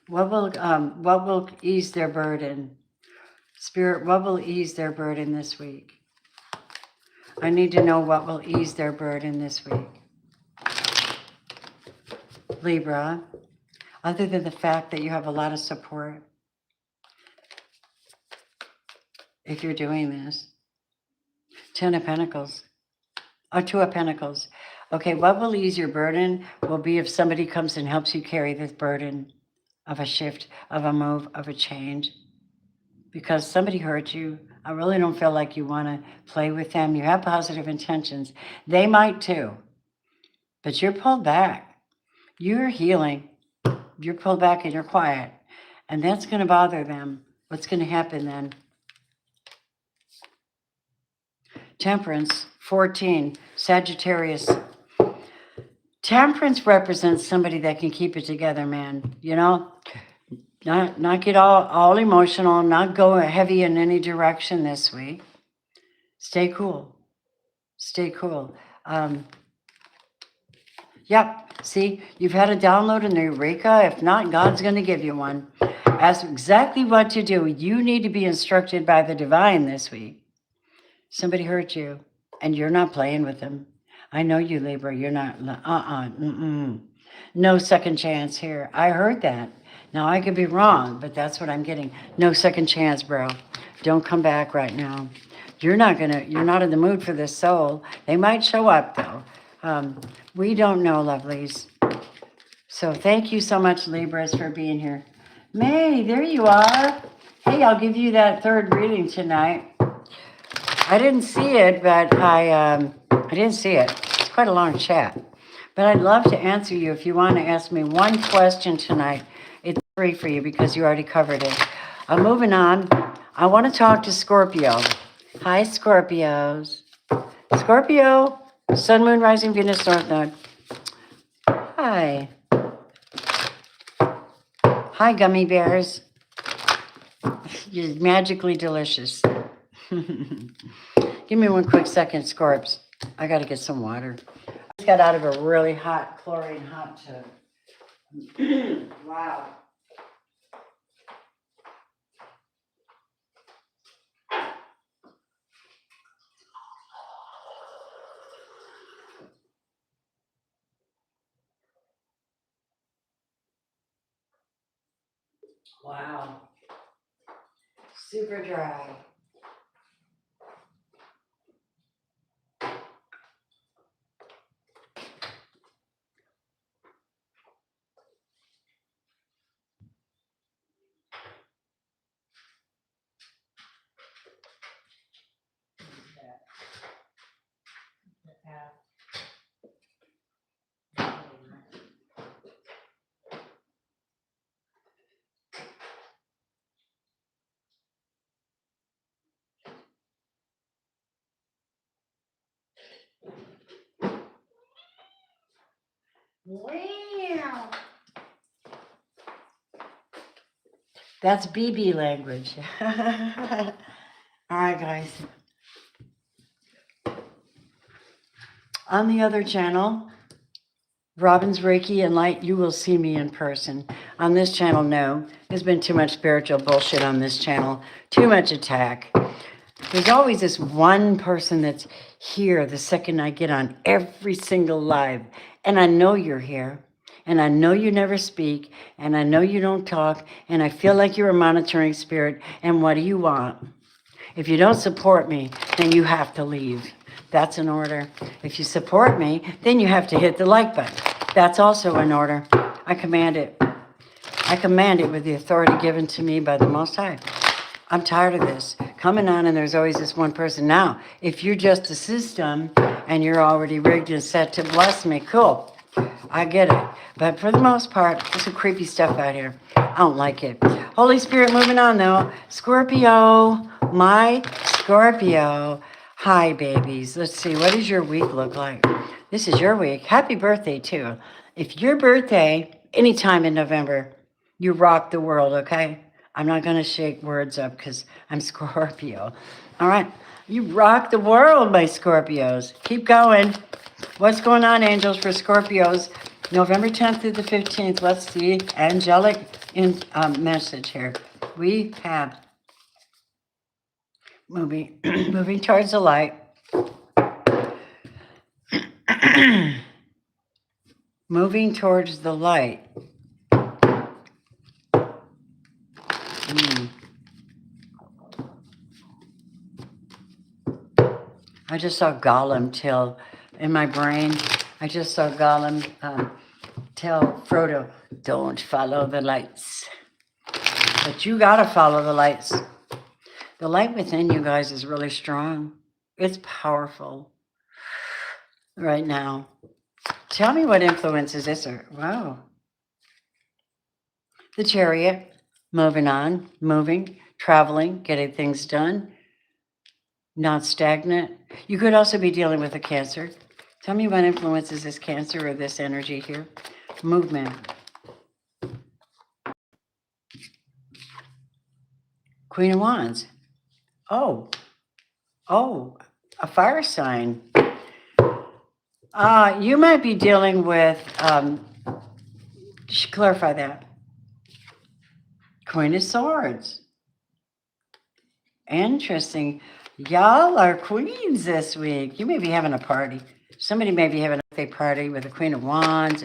What will ease their burden? Spirit, what will ease their burden this week? I need to know what will ease their burden this week. Libra, other than the fact that you have a lot of support, if you're doing this. Ten of Pentacles. Or Two of Pentacles. Okay, what will ease your burden will be if somebody comes and helps you carry this burden of a shift, of a move, of a change. Because somebody hurt you. I really don't feel like you want to play with them. You have positive intentions. They might too. But you're pulled back. You're healing. You're pulled back and you're quiet. And that's going to bother them. What's going to happen then? Temperance, 14, Sagittarius. Temperance represents somebody that can keep it together, man. You know, not get all emotional, not go heavy in any direction this week. Stay cool. Stay cool. Yep. See, you've had a download in the Eureka. If not, God's going to give you one. Ask exactly what to do. You need to be instructed by the divine this week. Somebody hurt you, and you're not playing with them. I know you, Libra. You're not. No second chance here. I heard that. Now, I could be wrong, but that's what I'm getting. No second chance, bro. Don't come back right now. You're not in the mood for this soul. They might show up, though. We don't know, lovelies. So thank you so much, Libras, for being here. May, there you are. Hey, I'll give you that third reading tonight. I didn't see it, but I didn't see it. It's quite a long chat. But I'd love to answer you if you want to ask me one question tonight. It's free for you because you already covered it. I'm moving on. I want to talk to Scorpio. Hi, Scorpios. Scorpio, Sun, Moon, Rising, Venus, North Node. Hi. Hi, gummy bears. You're magically delicious. Give me one quick second, Scorps. I got to get some water. I just got out of a really hot chlorine hot tub. Wow. Wow. Super dry. Wow. That's BB language. All right, guys. On the other channel, Robin's Reiki and Light, you will see me in person. On this channel, no. There's been too much spiritual bullshit on this channel. Too much attack. There's always this one person that's here the second I get on every single live. And I know you're here. And I know you never speak. And I know you don't talk. And I feel like you're a monitoring spirit. And what do you want? If you don't support me, then you have to leave. That's an order. If you support me, then you have to hit the like button. That's also an order. I command it. I command it with the authority given to me by the Most High. I'm tired of this. Coming on and there's always this one person. Now, if you're just a system and you're already rigged and set to bless me, cool. I get it. But for the most part, there's some creepy stuff out here. I don't like it. Holy Spirit moving on though. Scorpio, my Scorpio. Hi, babies. Let's see. What does your week look like? This is your week. Happy birthday, too. If your birthday, anytime in November, you rock the world, okay? I'm not going to shake words up because I'm Scorpio. All right. You rock the world, my Scorpios. Keep going. What's going on, angels, for Scorpios? November 10th through the 15th. What's the angelic message here? We have moving, moving towards the light. Moving towards the light. I just saw Gollum tell, in my brain, I just saw Gollum tell Frodo, don't follow the lights. But you gotta follow the lights. The light within you guys is really strong. It's powerful right now. Tell me what influences this are. Wow. The Chariot, moving on, moving, traveling, getting things done, not stagnant. You could also be dealing with a Cancer. Tell me what influences this Cancer or this energy here. Movement. Queen of Wands. Oh, a fire sign. You might be dealing with, clarify that. Queen of Swords. Interesting. Y'all are queens this week. You may be having a party. Somebody may be having a birthday party with a Queen of Wands,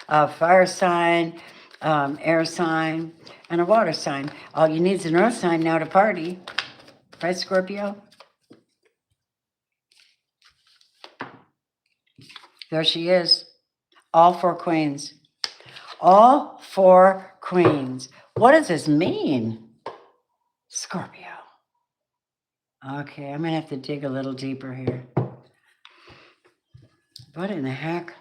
a fire sign, air sign, and a water sign. All you need is an earth sign now to party. Right, Scorpio? There she is. All four queens. All four queens. What does this mean? Scorpio. Okay, I'm going to have to dig a little deeper here. What in the heck?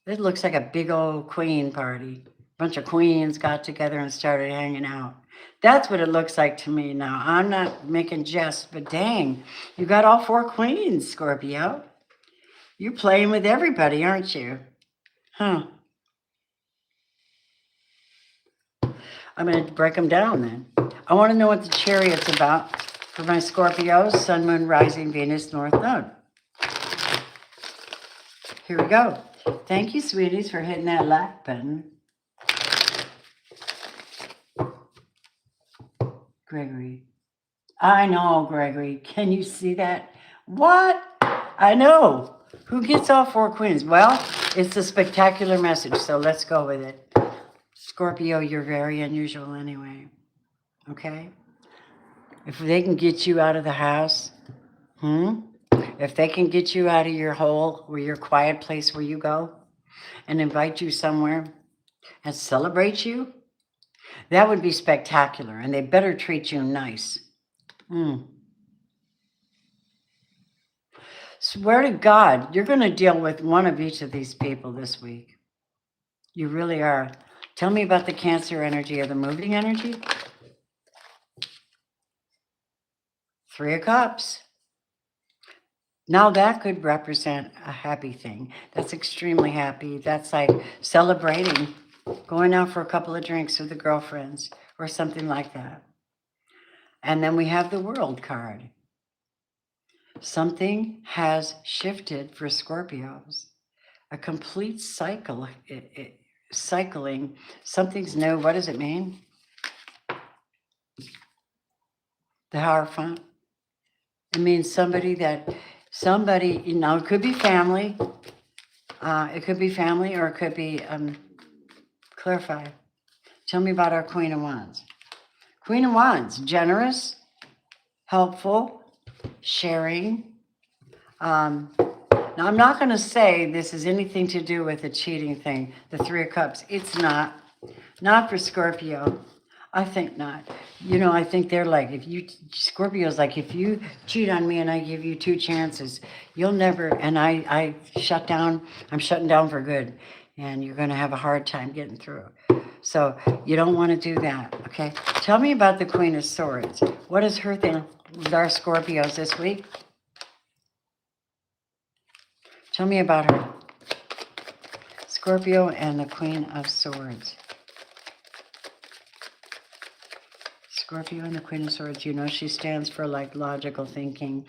It looks like a big old queen party. A bunch of queens got together and started hanging out. That's what it looks like to me now. I'm not making jest, but dang, you got all four queens, Scorpio. You're playing with everybody, aren't you? Huh. I'm going to break them down then. I want to know what the Chariot's about for my Scorpios, Sun, Moon, Rising, Venus, North Node. Here we go. Thank you, sweeties, for hitting that like button. Gregory. I know, Gregory. Can you see that? What? I know. Who gets all four queens? Well, it's a spectacular message, so let's go with it. Scorpio, you're very unusual anyway. Okay? If they can get you out of the house, if they can get you out of your hole, or your quiet place where you go, and invite you somewhere and celebrate you, that would be spectacular. And they better treat you nice. Swear to God, you're going to deal with one of each of these people this week. You really are. Tell me about the Cancer energy or the moving energy. 3 of Cups. Now that could represent a happy thing. That's extremely happy. That's like celebrating, going out for a couple of drinks with the girlfriends or something like that. And then we have the World card. Something has shifted for Scorpios. A complete cycle, cycling. Something's new. What does it mean? The Hierophant. It means somebody, you know, it could be family. It could be family, or it could be, clarify. Tell me about our Queen of Wands. Queen of Wands, generous, helpful, sharing. Now, I'm not going to say this has anything to do with the cheating thing, the 3 of Cups. It's not. Not for Scorpio. I think not. You know, I think they're like, Scorpio's like, if you cheat on me and I give you 2 chances, you'll never, and I shut down, I'm shutting down for good, and you're going to have a hard time getting through. So you don't want to do that, okay? Tell me about the Queen of Swords. What is her thing with our Scorpios this week? Tell me about her. Scorpio and the Queen of Swords. Scorpio and the Queen of Swords, you know, she stands for like logical thinking,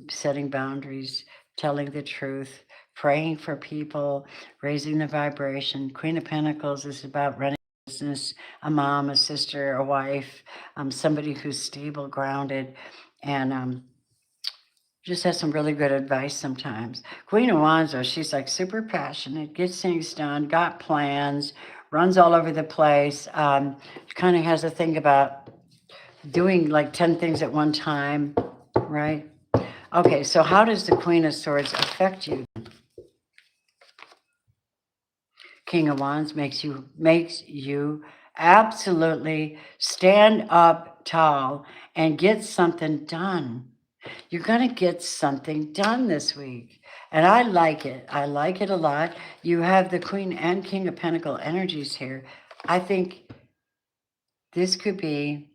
setting boundaries, telling the truth, praying for people, raising the vibration. Queen of Pentacles is about running a business, a mom, a sister, a wife, somebody who's stable, grounded, and just has some really good advice sometimes. Queen of Wands, though, she's like super passionate, gets things done, got plans, runs all over the place, kind of has a thing about doing like 10 things at one time, right? Okay, so how does the Queen of Swords affect you? King of Wands makes you absolutely stand up tall and get something done. You're going to get something done this week. And I like it. I like it a lot. You have the Queen and King of Pentacle energies here. I think this could be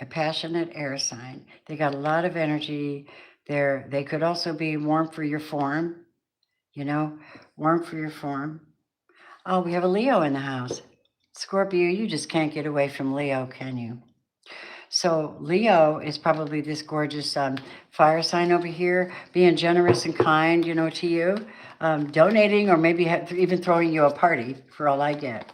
a passionate air sign. They got a lot of energy. They could also be warm for your form, you know, warm for your form. Oh, we have a Leo in the house. Scorpio, you just can't get away from Leo, can you? So Leo is probably this gorgeous fire sign over here, being generous and kind, you know, to you, donating, or maybe even throwing you a party for all I get.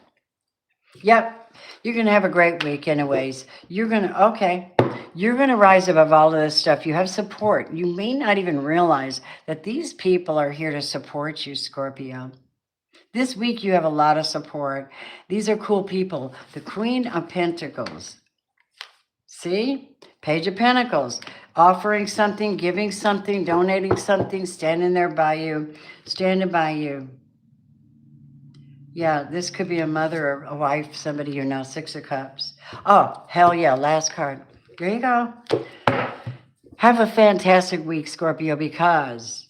Yep, you're going to have a great week anyways. You're going to rise above all of this stuff. You have support. You may not even realize that these people are here to support you, Scorpio. This week you have a lot of support. These are cool people. The Queen of Pentacles. See? Page of Pentacles. Offering something, giving something, donating something, standing there by you, standing by you. Yeah, this could be a mother or a wife, somebody you know. 6 of Cups. Oh, hell yeah, last card. There you go. Have a fantastic week, Scorpio, because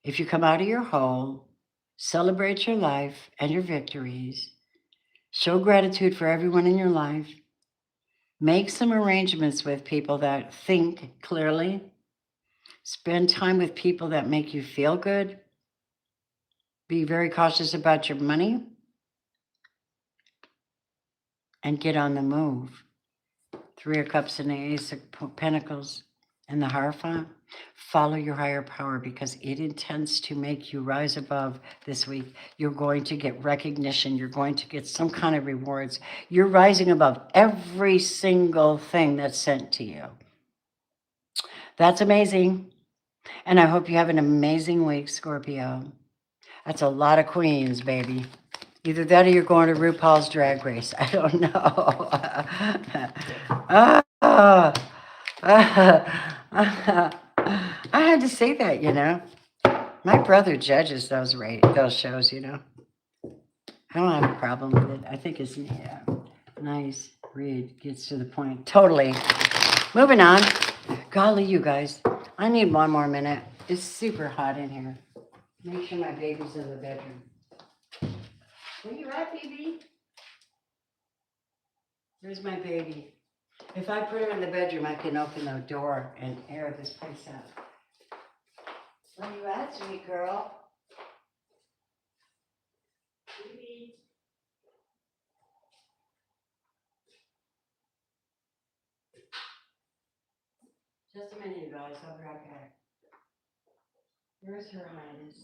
if you come out of your hole, celebrate your life and your victories, show gratitude for everyone in your life, make some arrangements with people that think clearly, spend time with people that make you feel good, be very cautious about your money, and get on the move. 3 of Cups and the Ace of Pentacles and the Hierophant. Follow your higher power because it intends to make you rise above this week. You're going to get recognition. You're going to get some kind of rewards. You're rising above every single thing that's sent to you. That's amazing. And I hope you have an amazing week, Scorpio. That's a lot of queens, baby. Either that or you're going to RuPaul's Drag Race. I don't know. Ah, I had to say that, you know. My brother judges those shows, you know. I don't have a problem with it. I think it's nice. Read gets to the point. Totally. Moving on. Golly, you guys. I need one more minute. It's super hot in here. Make sure my baby's in the bedroom. Where you at, baby? Where's my baby? If I put her in the bedroom, I can open the door and air this place out. Where you at, sweet girl? Baby. Just a minute, you guys. I'll be right back. Where's Her Highness?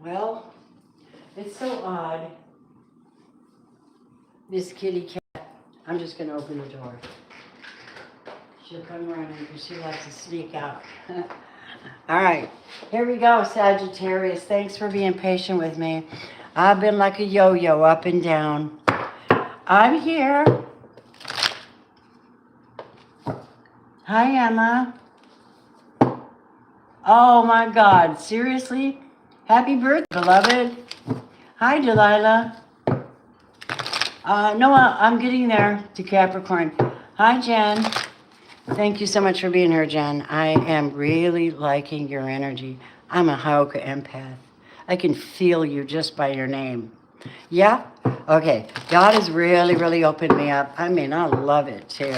Well, it's so odd. This kitty cat. I'm just going to open the door. She'll come running because she likes to sneak out. All right, here we go, Sagittarius. Thanks for being patient with me. I've been like a yo-yo, up and down. I'm here. Hi, Emma. Oh my God, seriously? Happy birthday, beloved. Hi, Delilah. No, I'm getting there to Capricorn. Hi, Jen. Thank you so much for being here, Jen. I am really liking your energy. I'm a Hauka empath. I can feel you just by your name. Yeah? Okay. God has really, really opened me up. I mean, I love it too.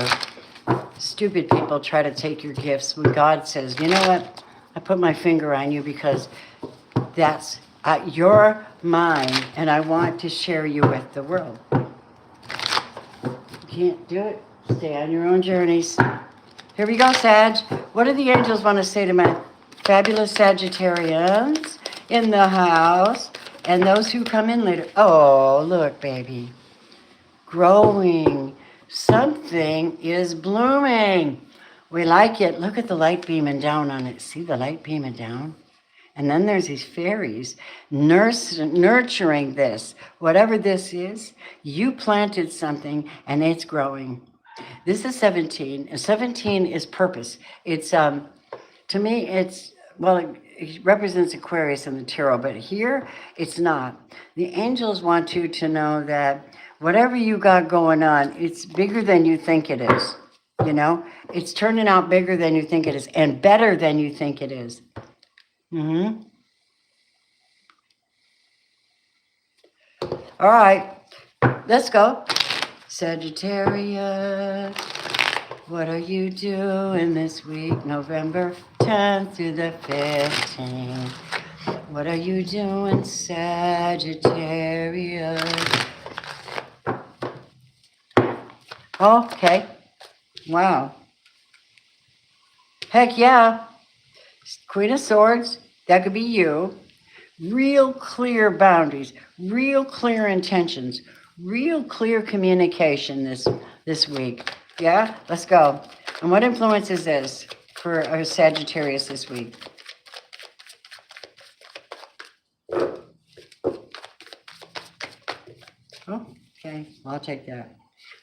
Stupid people try to take your gifts when God says, you know what? I put my finger on you because that's you're mine and I want to share you with the world. You can't do it. Stay on your own journeys. Here we go, Sag. What do the angels want to say to my fabulous Sagittarians in the house and those who come in later? Oh, look, baby. Growing. Something is blooming. We like it. Look at the light beaming down on it. See the light beaming down? And then there's these fairies nurturing this. Whatever this is, you planted something and it's growing. This is 17. 17 is purpose. It's to me well, it represents Aquarius in the tarot, but here it's not. The angels want you to know that whatever you got going on, it's bigger than you think it is. You know, it's turning out bigger than you think it is and better than you think it is. All right, let's go. Sagittarius, what are you doing this week, November 10th through the 15th? What are you doing, Sagittarius? Okay. Wow. Heck yeah. Queen of Swords, that could be you. Real clear boundaries, real clear intentions, real clear communication this week. Yeah, let's go. And what influence is this for a Sagittarius this week? Oh, okay, well, I'll take that.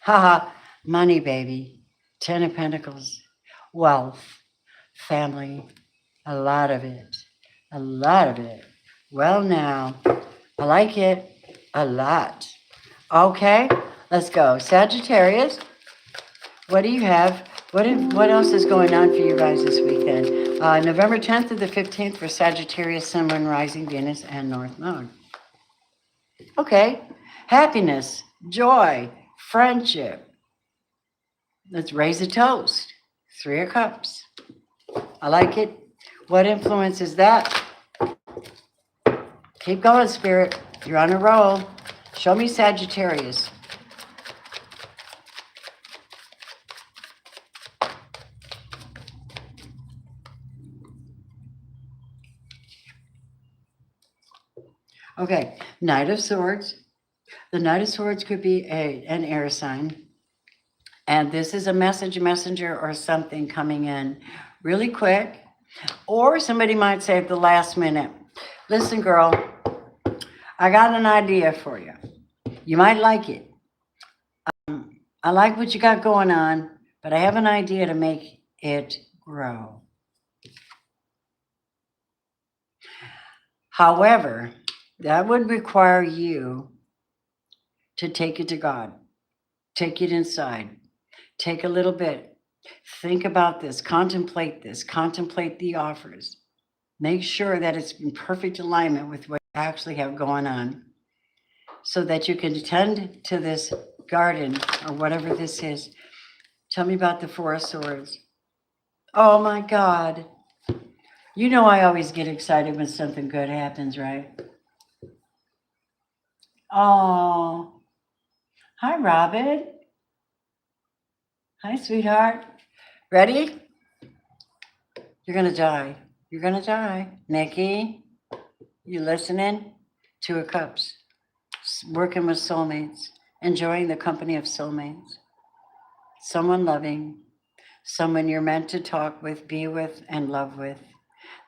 Haha, money, baby. 10 of Pentacles, wealth, family, a lot of it, a lot of it. Well, now, I like it a lot. Okay, let's go. Sagittarius, what do you have? What else is going on for you guys this weekend? November 10th to the 15th for Sagittarius, Sun, Moon, Rising, Venus, and North Node. Okay, happiness, joy, friendship. Let's raise a toast. 3 of Cups. I like it. What influence is that? Keep going, Spirit. You're on a roll. Show me Sagittarius. Okay, Knight of Swords. The Knight of Swords could be an air sign. And this is a messenger or something coming in really quick. Or somebody might say at the last minute, listen, girl, I got an idea for you. You might like it. I like what you got going on, but I have an idea to make it grow. However, that would require you to take it to God. Take it inside. Take a little bit. Think about this. Contemplate this. Contemplate the offers. Make sure that it's in perfect alignment with what you actually have going on so that you can tend to this garden or whatever this is. Tell me about the Four of Swords. Oh my God. You know I always get excited when something good happens, right? Oh, hi, Robin. Hi, sweetheart. Ready? You're going to die. You're going to die. Nikki, you listening? Two of Cups. Working with soulmates. Enjoying the company of soulmates. Someone loving. Someone you're meant to talk with, be with, and love with.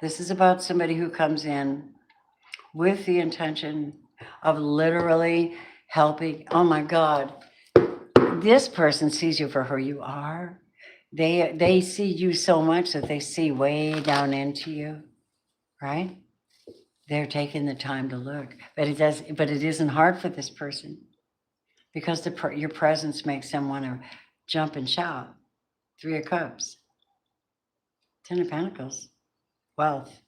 This is about somebody who comes in with the intention of literally helping. Oh my God. This person sees you for who you are. They see you so much that they see way down into you, right? They're taking the time to look, but it isn't hard for this person because your presence makes them want to jump and shout. Three of Cups, Ten of Pentacles, wealth,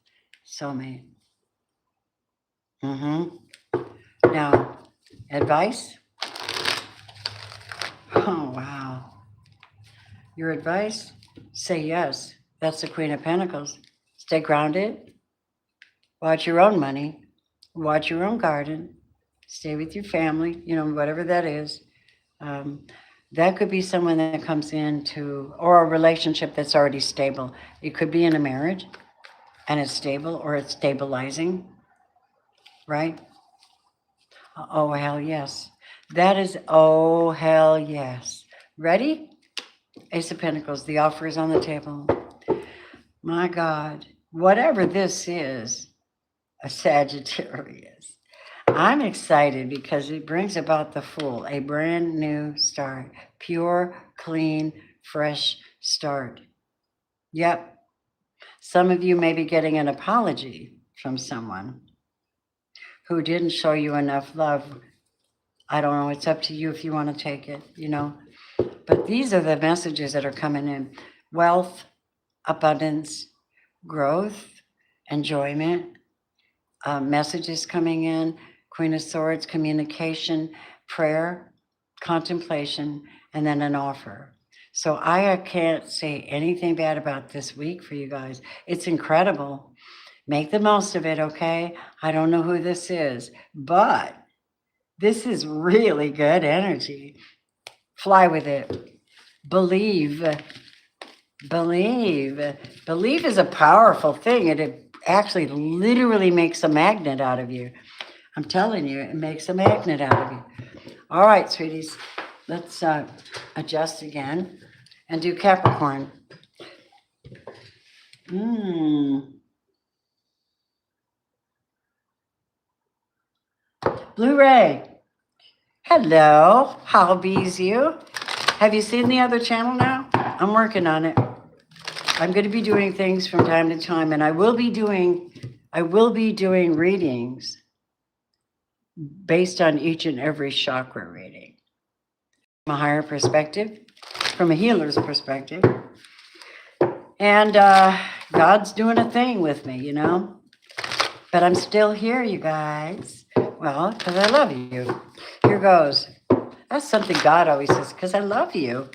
soulmate. Now, advice. Oh wow. Your advice? Say yes. That's the Queen of Pentacles. Stay grounded. Watch your own money. Watch your own garden. Stay with your family, whatever that is. That could be someone that comes into, or a relationship that's already stable. It could be in a marriage and it's stable or it's stabilizing, right? Oh, hell yes. That is, oh, hell yes. Ready? Ace of Pentacles, the offer is on the table. My God, whatever this is, a Sagittarius. I'm excited because it brings about the Fool, a brand new start, pure, clean, fresh start. Yep. Some of you may be getting an apology from someone who didn't show you enough love. I don't know. It's up to you if you want to take it, But these are the messages that are coming in. Wealth, abundance, growth, enjoyment, messages coming in, Queen of Swords, communication, prayer, contemplation, and then an offer. So I can't say anything bad about this week for you guys. It's incredible. Make the most of it, okay? I don't know who this is, but this is really good energy. Fly with it. Believe. Belief is a powerful thing, and it actually literally makes a magnet out of you. I'm telling you, it makes a magnet out of you. All right, sweeties, let's adjust again and do Capricorn. Blu-ray. Hello, how bees you? Have you seen the other channel now? I'm working on it. I'm going to be doing things from time to time, and I will be doing readings based on each and every chakra reading. From a higher perspective, from a healer's perspective. And God's doing a thing with me, But I'm still here, you guys. Well, because I love you. Here goes. That's something God always says, because I love you.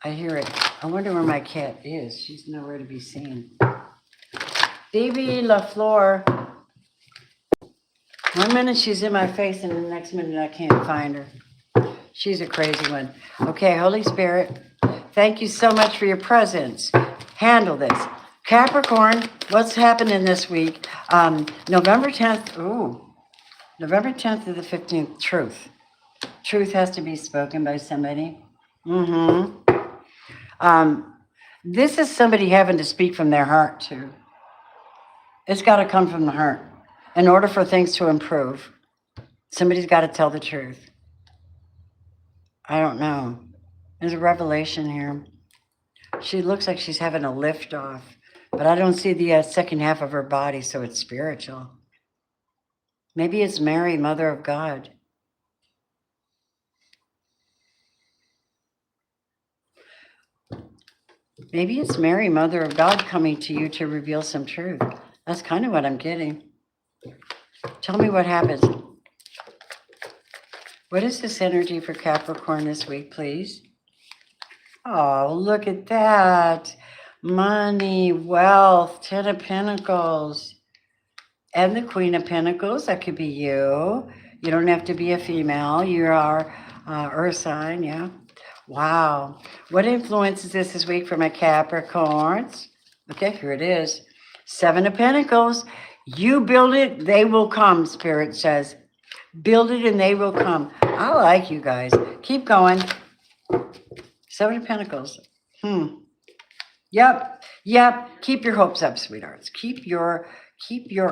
I hear it. I wonder where my cat is. She's nowhere to be seen. Baby LaFleur. One minute she's in my face, and the next minute I can't find her. She's a crazy one. Okay, Holy Spirit, thank you so much for your presence. Handle this. Capricorn, what's happening this week? November 10th. Ooh. November 10th to the 15th, truth. Truth has to be spoken by somebody. This is somebody having to speak from their heart, too. It's got to come from the heart. In order for things to improve, somebody's got to tell the truth. I don't know. There's a revelation here. She looks like she's having a lift off, but I don't see the second half of her body, so it's spiritual. Maybe it's Mary, Mother of God. Maybe it's Mary, Mother of God, coming to you to reveal some truth. That's kind of what I'm getting. Tell me what happens. What is this energy for Capricorn this week, please? Oh, look at that. Money, wealth, 10 of Pentacles. And the Queen of Pentacles, that could be you. You don't have to be a female. You are Earth sign, yeah. Wow. What influence is this week for my Capricorns? Okay, here it is. 7 of Pentacles. You build it, they will come, Spirit says. Build it and they will come. I like you guys. Keep going. 7 of Pentacles. Yep. Keep your hopes up, sweethearts. Keep your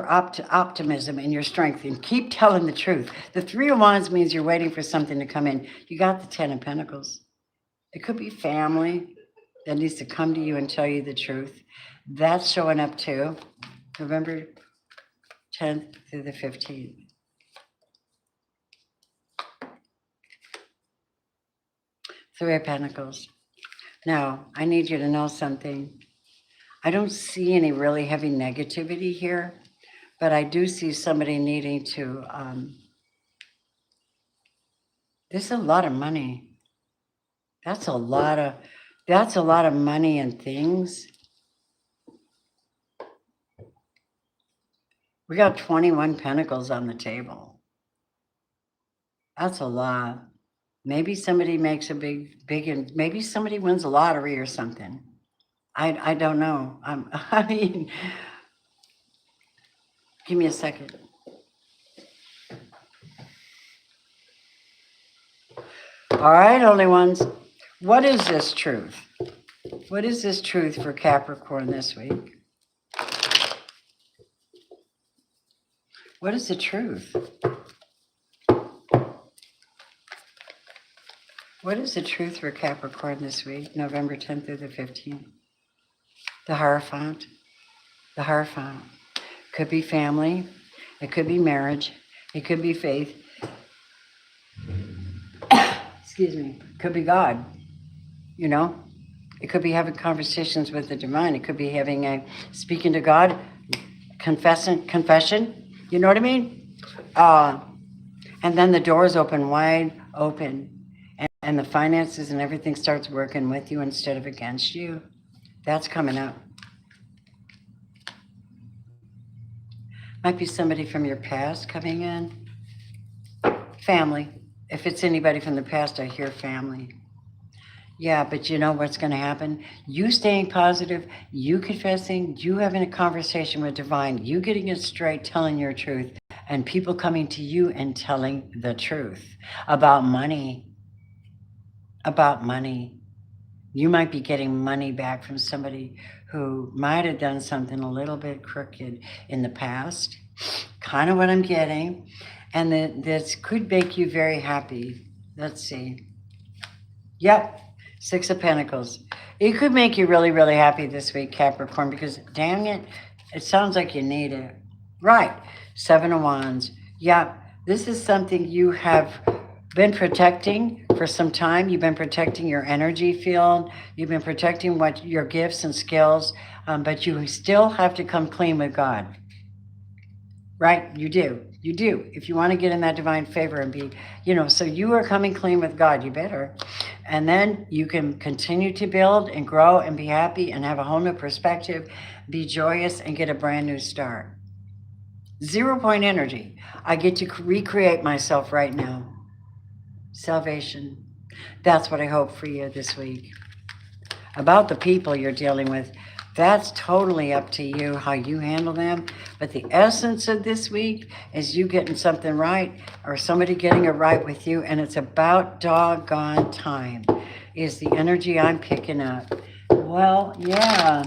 optimism and your strength, and keep telling the truth. The 3 of Wands means you're waiting for something to come in. You got the 10 of Pentacles. It could be family that needs to come to you and tell you the truth. That's showing up too. November 10th through the 15th. Three of Pentacles. Now, I need you to know something. I don't see any really heavy negativity here, but I do see somebody needing to, there's a lot of money. That's a lot of money and things. We got 21 Pentacles on the table. That's a lot. Maybe somebody makes a big, maybe somebody wins a lottery or something. I don't know. I mean, give me a second. All right, only ones. What is this truth? What is this truth for Capricorn this week? What is the truth? What is the truth for Capricorn this week, November 10th through the 15th? The Hierophant. The Hierophant. Could be family. It could be marriage. It could be faith. Excuse me. Could be God. You know? It could be having conversations with the divine. It could be having speaking to God, confession. You know what I mean? And then the doors open wide open. And the finances and everything starts working with you instead of against you. That's coming up. Might be somebody from your past coming in. Family. If it's anybody from the past, I hear family. Yeah, but you know what's going to happen? You staying positive, you confessing, you having a conversation with divine, you getting it straight, telling your truth, and people coming to you and telling the truth about money. About money. You might be getting money back from somebody who might have done something a little bit crooked in the past. Kind of what I'm getting. And this could make you very happy. Let's see. Yep. 6 of Pentacles. It could make you really, really happy this week, Capricorn, because dang it, it sounds like you need it. Right. 7 of Wands. Yep. This is something you have been protecting for some time. You've been protecting your energy field. You've been protecting what your gifts and skills, but you still have to come clean with God. Right? You do. You do. If you want to get in that divine favor and be, so you are coming clean with God. You better. And then you can continue to build and grow and be happy and have a whole new perspective, be joyous and get a brand new start. 0 point energy. I get to recreate myself right now. Salvation. That's what I hope for you this week. About the people you're dealing with, That's totally up to you how you handle them. But the essence of this week is you getting something right or somebody getting it right with you. And it's about doggone time, is the energy I'm picking up. Well, yeah.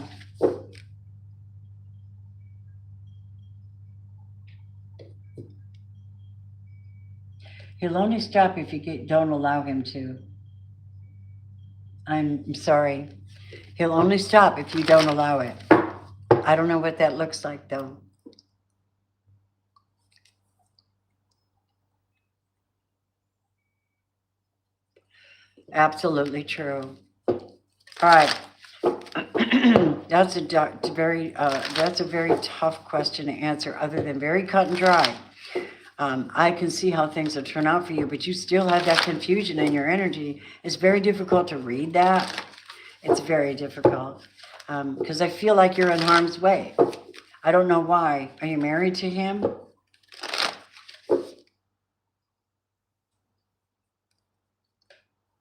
He'll only stop if you don't allow him to. I'm sorry. He'll only stop if you don't allow it. I don't know what that looks like, though. Absolutely true. All right. That's a very tough question to answer, other than very cut and dry. I can see how things will turn out for you, but you still have that confusion in your energy. It's very difficult to read that. It's very difficult because I feel like you're in harm's way. I don't know why. Are you married to him?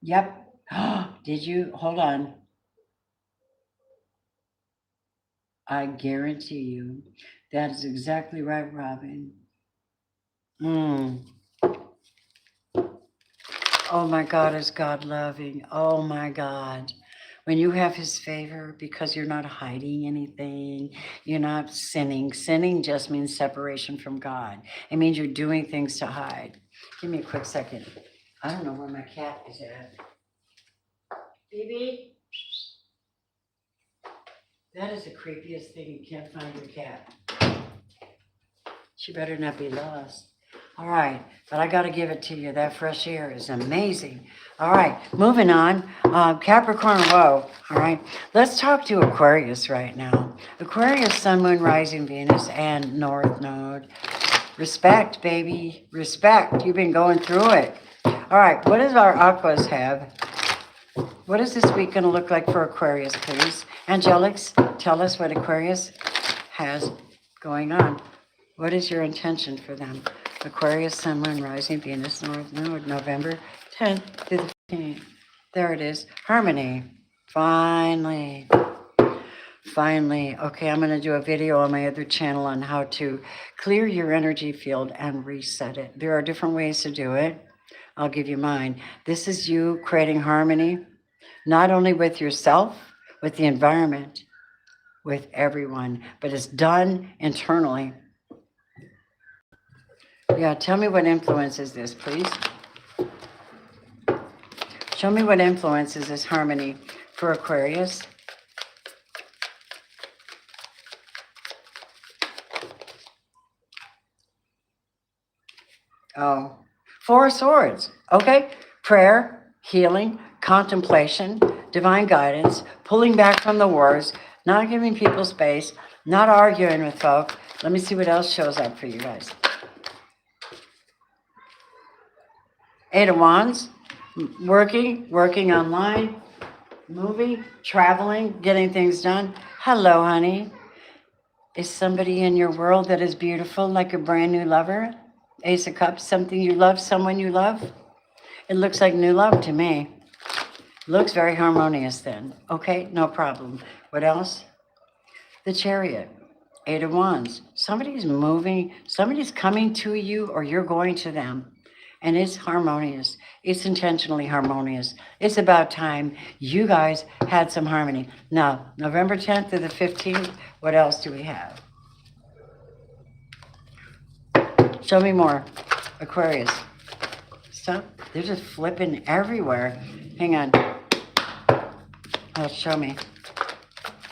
Yep. Did you? Hold on. I guarantee you that is exactly right, Robin. Mm. Oh my God, is God loving? Oh my God. When you have his favor, because you're not hiding anything, you're not sinning. Sinning just means separation from God. It means you're doing things to hide. Give me a quick second. I don't know where my cat is at. Baby, that is the creepiest thing. You can't find your cat. She better not be lost. All right, but I got to give it to you. That fresh air is amazing. All right, moving on. Capricorn, whoa. All right, let's talk to Aquarius right now. Aquarius, Sun, Moon, Rising, Venus, and North Node. Respect, baby. Respect. You've been going through it. All right, what does our Aquas have? What is this week going to look like for Aquarius, please? Angelics, tell us what Aquarius has going on. What is your intention for them? Aquarius, Sun, Moon, Rising, Venus, North Node, November 10th to the 15th. There it is. Harmony. Finally. Finally. Okay, I'm going to do a video on my other channel on how to clear your energy field and reset it. There are different ways to do it. I'll give you mine. This is you creating harmony, not only with yourself, with the environment, with everyone, but it's done internally. Yeah, tell me what influences this, please. Show me what influences this harmony for Aquarius. Oh, Four of Swords. Okay. Prayer, healing, contemplation, divine guidance, pulling back from the wars, not giving people space, not arguing with folk. Let me see what else shows up for you guys. Eight of Wands, working online, moving, traveling, getting things done. Hello, honey. Is somebody in your world that is beautiful, like a brand new lover? Ace of Cups, something you love, someone you love? It looks like new love to me. Looks very harmonious then. Okay, no problem. What else? The Chariot. Eight of Wands. Somebody's moving, somebody's coming to you, or you're going to them. And it's harmonious. It's intentionally harmonious. It's about time you guys had some harmony. Now, November 10th to the 15th, what else do we have? Show me more. Aquarius. Stop. They're just flipping everywhere. Hang on. Oh, show me.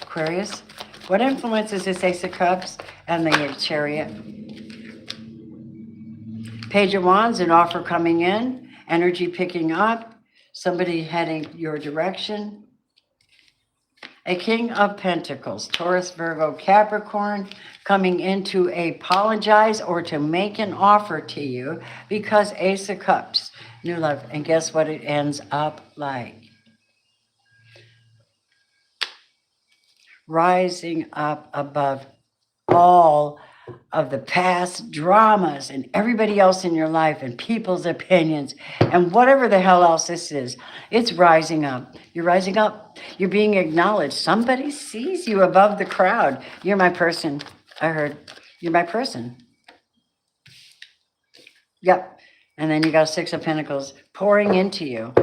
Aquarius. What influences this Ace of Cups and the Chariot? Page of Wands, an offer coming in, energy picking up, somebody heading your direction. A King of Pentacles, Taurus, Virgo, Capricorn, coming in to apologize or to make an offer to you, because Ace of Cups, new love. And guess what it ends up like? Rising up above all of the past dramas and everybody else in your life and people's opinions and whatever the hell else this is. It's rising up. You're rising up. You're being acknowledged. Somebody sees you above the crowd. You're my person. I heard. You're my person. Yep. And then you got Six of Pentacles pouring into you,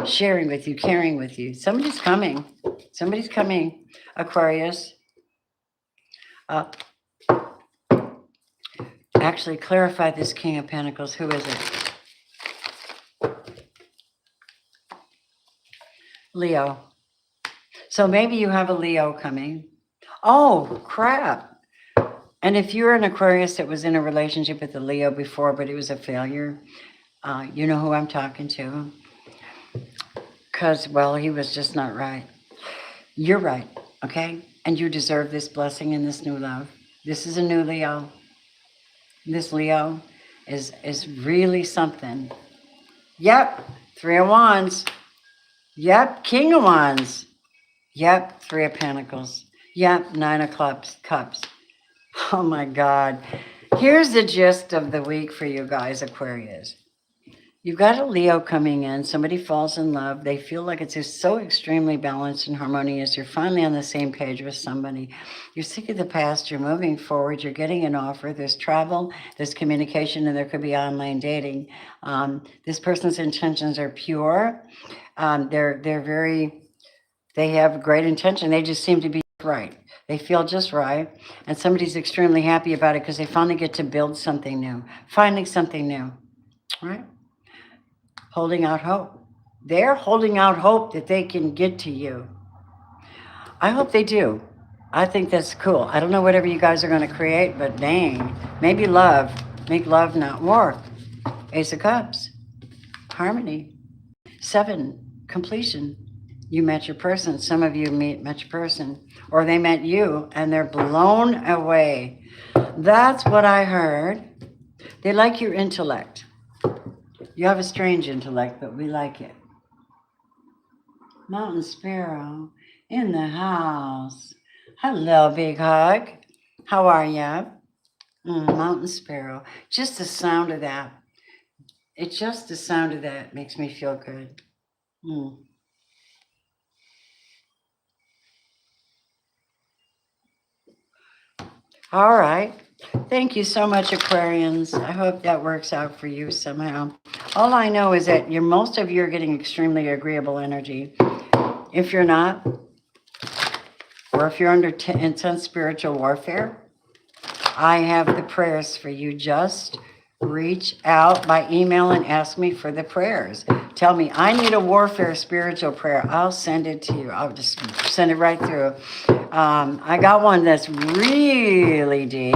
sharing with you, caring with you. Somebody's coming. Somebody's coming, Aquarius. Actually, clarify this King of Pentacles. Who is it? Leo. So maybe you have a Leo coming. Oh, crap. And if you're an Aquarius that was in a relationship with a Leo before, but it was a failure, you know who I'm talking to. Because, well, he was just not right. You're right, okay? And you deserve this blessing and this new love. This is a new Leo. This Leo is really something. Yep, Three of Wands. Yep, King of Wands. Yep, Three of Pentacles. Yep, Nine of Cups. Oh my God. Here's the gist of the week for you guys, Aquarius. You've got a Leo coming in. Somebody falls in love. They feel like it's just so extremely balanced and harmonious. You're finally on the same page with somebody. You're sick of the past. You're moving forward. You're getting an offer. There's travel. There's communication, and there could be online dating. This person's intentions are pure. They have great intention. They just seem to be right. They feel just right. And somebody's extremely happy about it because they finally get to build something new. Finding something new, right? Holding out hope. They're holding out hope that they can get to you. I hope they do. I think that's cool. I don't know whatever you guys are going to create, but dang, maybe love. Make love, not war. Ace of Cups. Harmony. 7, completion. You met your person. Some of you met your person. Or they met you and they're blown away. That's what I heard. They like your intellect. You have a strange intellect, but we like it. Mountain Sparrow in the house. Hello, big hug. How are you? Mountain Sparrow. Just the sound of that. It's just the sound of that makes me feel good. All right. Thank you so much, Aquarians. I hope that works out for you somehow. All I know is that most of you are getting extremely agreeable energy. If you're not, or if you're under intense spiritual warfare, I have the prayers for you. Just reach out by email and ask me for the prayers. Tell me, I need a warfare spiritual prayer. I'll send it to you. I'll just send it right through. I got one that's really deep.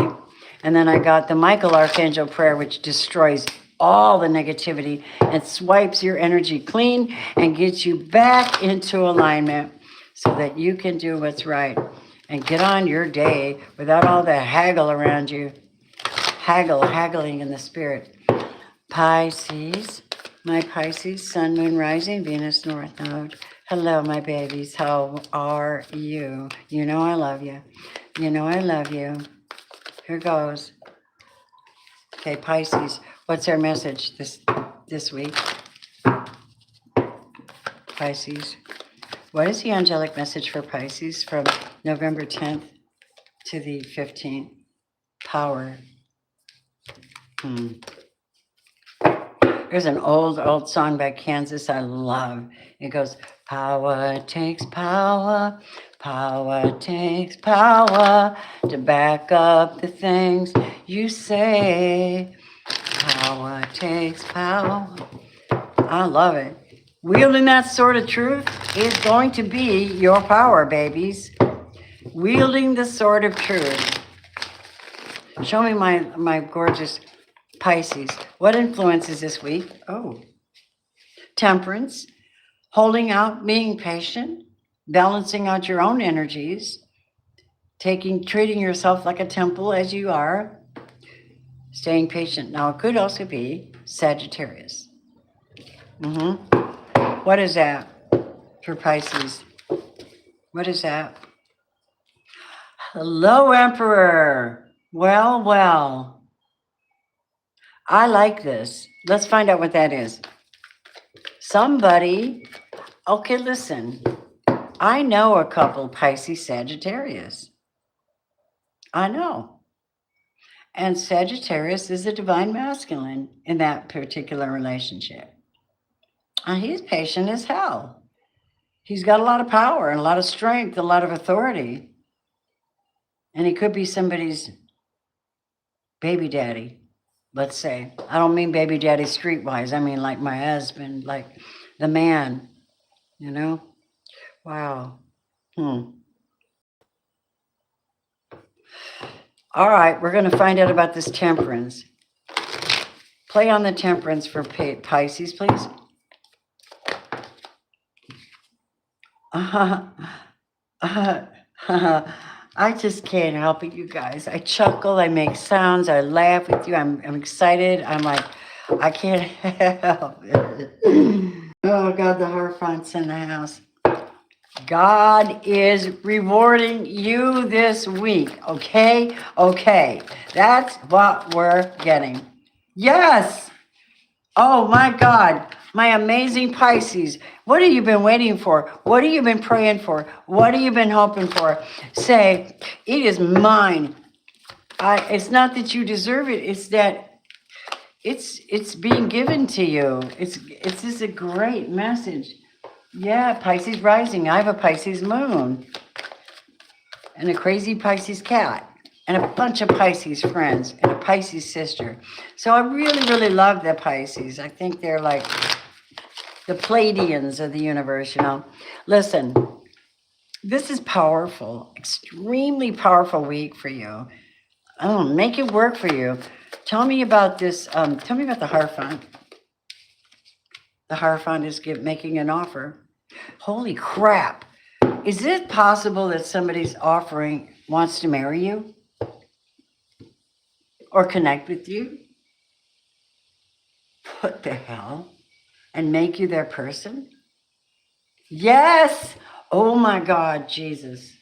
And then I got the Michael Archangel prayer, which destroys all the negativity and swipes your energy clean and gets you back into alignment so that you can do what's right and get on your day without all the haggle around you. Haggling in the spirit. Pisces, my Pisces, Sun, Moon, Rising, Venus, North Node. Hello, my babies. How are you? You know I love you. You know I love you. Here goes. Okay, Pisces, what's our message this week? Pisces. What is the angelic message for Pisces from November 10th to the 15th? Power. There's an old song by Kansas I love. It goes, power takes power, power takes power to back up the things you say. Power takes power. I love it. Wielding that sword of truth is going to be your power, babies. Wielding the sword of truth. Show me my gorgeous Pisces. What influences this week? Oh, temperance, holding out, being patient, balancing out your own energies, treating yourself like a temple as you are, staying patient. Now, it could also be Sagittarius. What is that for Pisces? What is that? Hello, Emperor. Well, well. I like this. Let's find out what that is. Somebody, okay, listen. I know a couple Pisces Sagittarius. I know. And Sagittarius is a divine masculine in that particular relationship. And he's patient as hell. He's got a lot of power and a lot of strength, a lot of authority. And he could be somebody's baby daddy, let's say. I don't mean baby daddy streetwise. I mean like my husband, like the man, you know? Wow. All right, we're going to find out about this temperance. Play on the temperance for Pisces, please. I just can't help it, you guys. I chuckle, I make sounds, I laugh with you. I'm excited. I'm like, I can't help it. Oh, God, the Hierophant's in the house. God is rewarding you this week, okay? Okay, that's what we're getting. Yes! Oh, my God, my amazing Pisces. What have you been waiting for? What have you been praying for? What have you been hoping for? Say, it is mine. It's not that you deserve it. It's that it's being given to you. It's just a great message. Yeah, Pisces rising. I have a Pisces moon and a crazy Pisces cat and a bunch of Pisces friends and a Pisces sister. So I really, really love the Pisces. I think they're like the Pleiadians of the universe, you know. Listen, this is powerful, extremely powerful week for you. Oh, make it work for you. Tell me about this. Tell me about the Hierophant. The Hierophant is making an offer. Holy crap. Is it possible that somebody's offering wants to marry you or connect with you? What the hell? And make you their person? Yes. Oh my God, Jesus.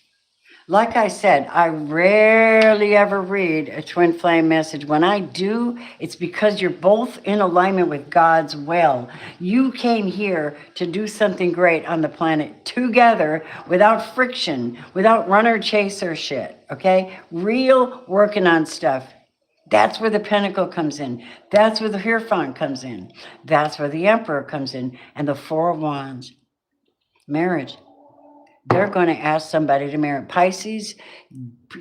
Like I said, I rarely ever read a twin flame message. When I do, it's because you're both in alignment with God's will. You came here to do something great on the planet together without friction, without runner chaser shit, okay? Real working on stuff. That's where the Pentacle comes in. That's where the Hierophant comes in. That's where the Emperor comes in. And the Four of Wands. Marriage. They're going to ask somebody to marry. Pisces,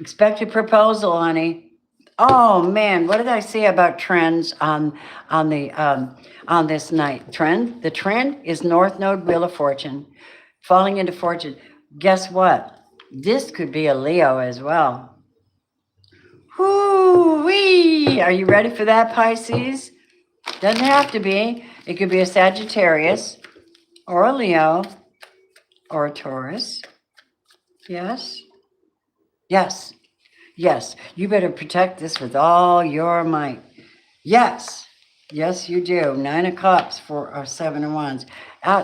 expected proposal, honey. Oh man, what did I say about trends on this night? Trend. The trend is North Node Wheel of Fortune, falling into fortune. Guess what? This could be a Leo as well. Whoo-wee! Are you ready for that, Pisces? Doesn't have to be. It could be a Sagittarius or a Leo or a Taurus. Yes. Yes. Yes. You better protect this with all your might. Yes. Yes, you do. 9 of Cups for 7 of Wands.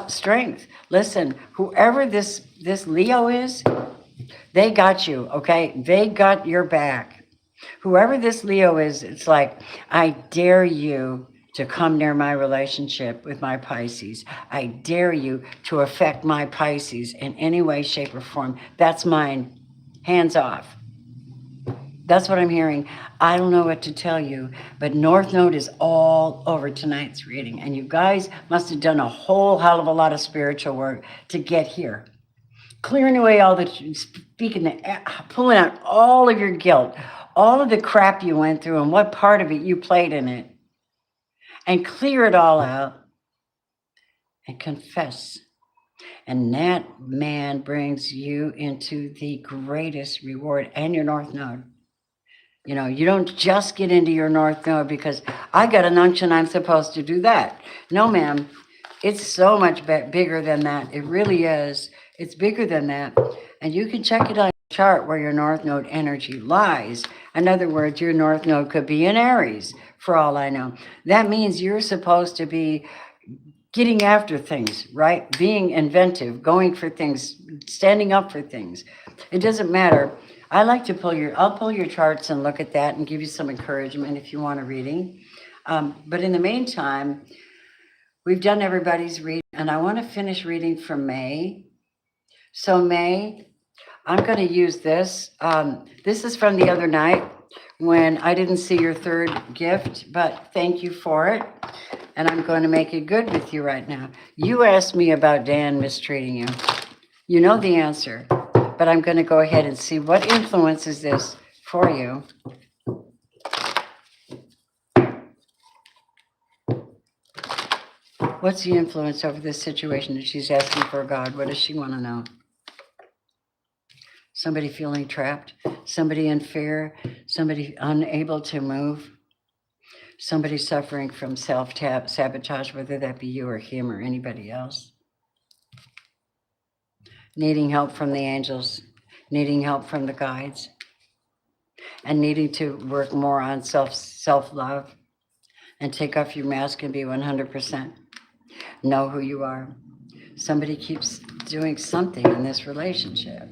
Strength. Listen, whoever this Leo is, they got you, okay? They got your back. Whoever this Leo is, it's like, I dare you to come near my relationship with my Pisces. I dare you to affect my Pisces in any way, shape, or form. That's mine. Hands off. That's what I'm hearing. I don't know what to tell you, but North Node is all over tonight's reading. And you guys must have done a whole hell of a lot of spiritual work to get here. Clearing away all the, pulling out all of your guilt, all of the crap you went through and what part of it you played in it. And clear it all out and confess. And that man brings you into the greatest reward and your North Node. You know, you don't just get into your North Node because I got an unction I'm supposed to do that. No, ma'am. It's so much bigger than that. It really is. It's bigger than that. And you can check it on your chart where your North Node energy lies. In other words, your North Node could be in Aries, for all I know. That means you're supposed to be getting after things, right? Being inventive, going for things, standing up for things. It doesn't matter. I like to I'll pull your charts and look at that and give you some encouragement if you want a reading. But in the meantime, we've done everybody's reading, and I want to finish reading for May. So May, I'm going to use this. This is from the other night when I didn't see your third gift, but thank you for it. And I'm going to make it good with you right now. You asked me about Dan mistreating you. You know the answer, but I'm going to go ahead and see what influence is this for you. What's the influence over this situation that she's asking for God? What does she want to know? Somebody feeling trapped, somebody in fear, somebody unable to move, somebody suffering from self-sabotage, whether that be you or him or anybody else. Needing help from the angels, needing help from the guides, and needing to work more on self-love and take off your mask and be 100%. Know who you are. Somebody keeps doing something in this relationship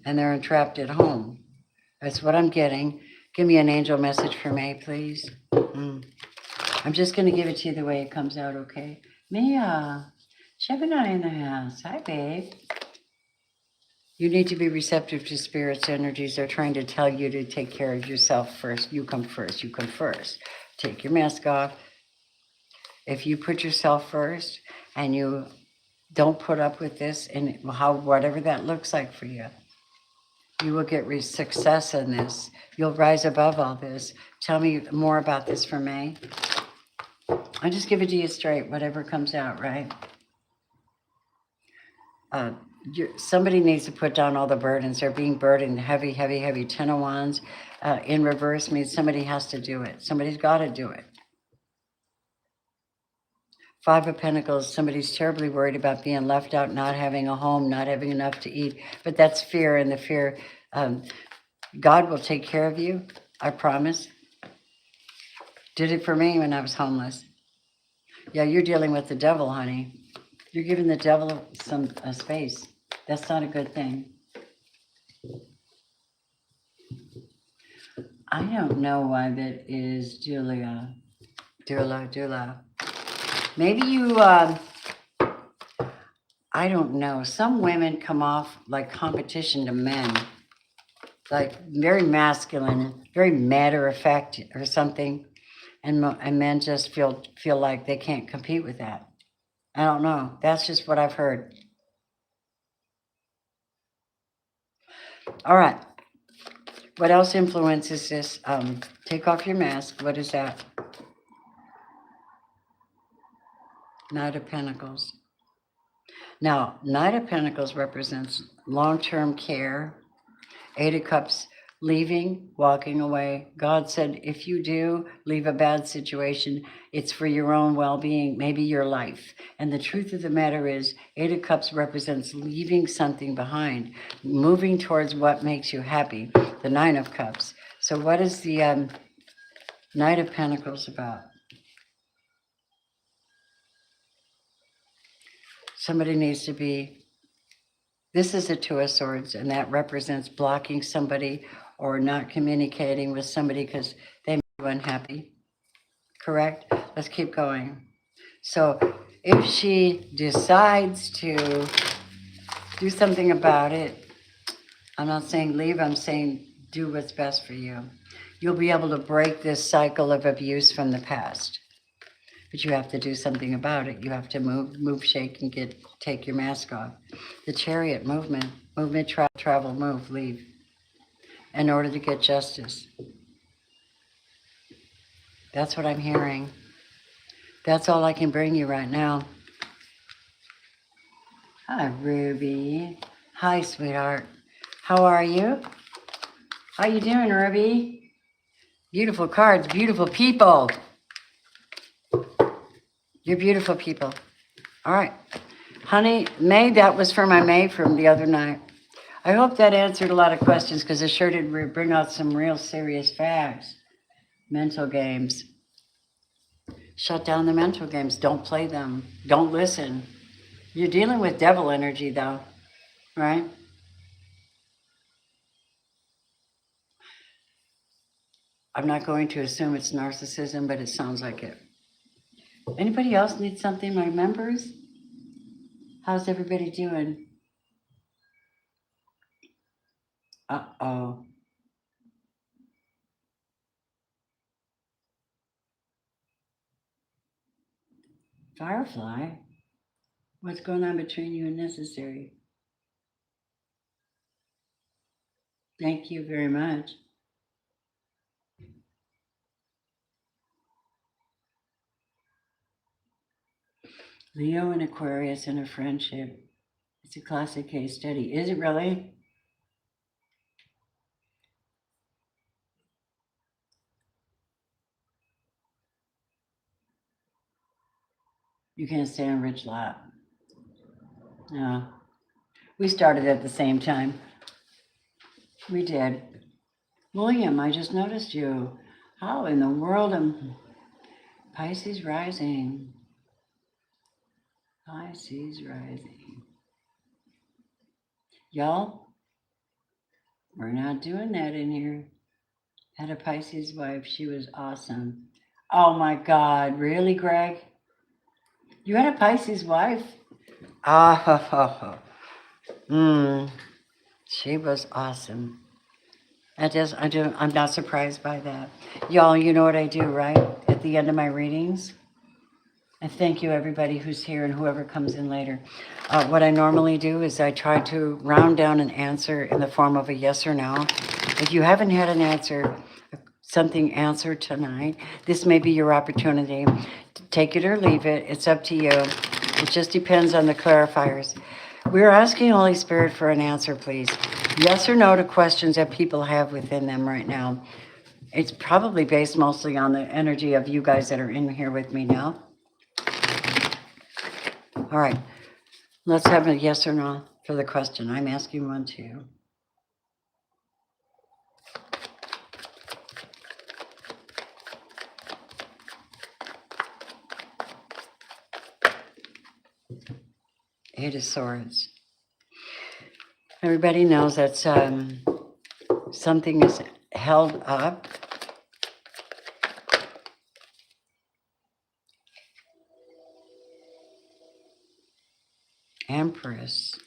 and they're entrapped at home. That's what I'm getting. Give me an angel message for May, please. I'm just going to give it to you the way it comes out, okay? Mia, Gemini in the house. Hi, babe. You need to be receptive to Spirit's energies. They're trying to tell you to take care of yourself first. You come first. You come first. Take your mask off. If you put yourself first and you don't put up with this and whatever that looks like for you, you will get success in this. You'll rise above all this. Tell me more about this for May. I just give it to you straight, whatever comes out, right? Somebody needs to put down all the burdens. They're being burdened, heavy, heavy, heavy. 10 of Wands in reverse means somebody has to do it. Somebody's got to do it. 5 of Pentacles, somebody's terribly worried about being left out, not having a home, not having enough to eat. But that's fear, and the fear, God will take care of you, I promise. Did it for me when I was homeless. Yeah, you're dealing with the devil, honey. You're giving the devil some space. That's not a good thing. I don't know why that is, Dula. Maybe you, I don't know. Some women come off like competition to men, like very masculine, very matter of fact or something, and men just feel like they can't compete with that. I don't know. That's just what I've heard. All right. What else influences this? Take off your mask. What is that? Knight of Pentacles. Now, Knight of Pentacles represents long-term care. 8 of Cups, leaving, walking away. God said, if you do leave a bad situation, it's for your own well-being, maybe your life. And the truth of the matter is, 8 of Cups represents leaving something behind, moving towards what makes you happy. The 9 of Cups. So what is the Knight of Pentacles about? Somebody needs to be, this is a 2 of Swords, and that represents blocking somebody or not communicating with somebody because they make you unhappy. Correct? Let's keep going. So if she decides to do something about it, I'm not saying leave, I'm saying do what's best for you. You'll be able to break this cycle of abuse from the past. But you have to do something about it. You have to move, shake, and take your mask off. The Chariot, movement, travel, move, leave, in order to get justice. That's what I'm hearing. That's all I can bring you right now. Hi, Ruby. Hi, sweetheart. How are you? How you doing, Ruby? Beautiful cards, beautiful people. You're beautiful people. All right. Honey, May, that was for my May from the other night. I hope that answered a lot of questions because it sure did bring out some real serious facts. Mental games. Shut down the mental games. Don't play them. Don't listen. You're dealing with devil energy, though, right? I'm not going to assume it's narcissism, but it sounds like it. Anybody else need something? My members? How's everybody doing? Uh-oh. Firefly? What's going on between you and Necessary? Thank you very much. Leo and Aquarius in a friendship. It's a classic case study. Is it really? You can't stay on Rich Lot. No. We started at the same time. We did. William, I just noticed you. How in the world am Pisces rising? Pisces rising. Y'all, we're not doing that in here. Had a Pisces wife. She was awesome. Oh my God. Really, Greg? You had a Pisces wife? Ah, she was awesome. I'm not surprised by that. Y'all, you know what I do, right? At the end of my readings, and thank you everybody who's here and whoever comes in later. What I normally do is I try to round down an answer in the form of a yes or no. If you haven't had an answer, something answered tonight, this may be your opportunity. Take it or leave it. It's up to you. It just depends on the clarifiers. We're asking Holy Spirit for an answer, please. Yes or no to questions that people have within them right now. It's probably based mostly on the energy of you guys that are in here with me now. All right. Let's have a yes or no for the question. I'm asking one too. Eight of Swords. Everybody knows that something is held up. Empress.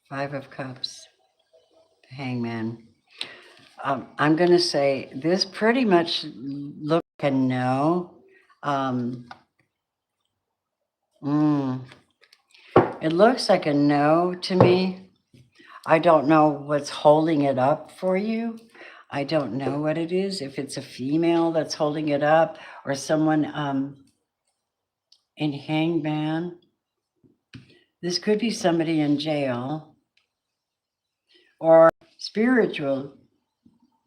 Five of Cups. Hangman. I'm going to say this pretty much looks like a no. It looks like a no to me. I don't know what's holding it up for you. I don't know what it is. If it's a female that's holding it up or someone in Hangman. This could be somebody in jail or spiritual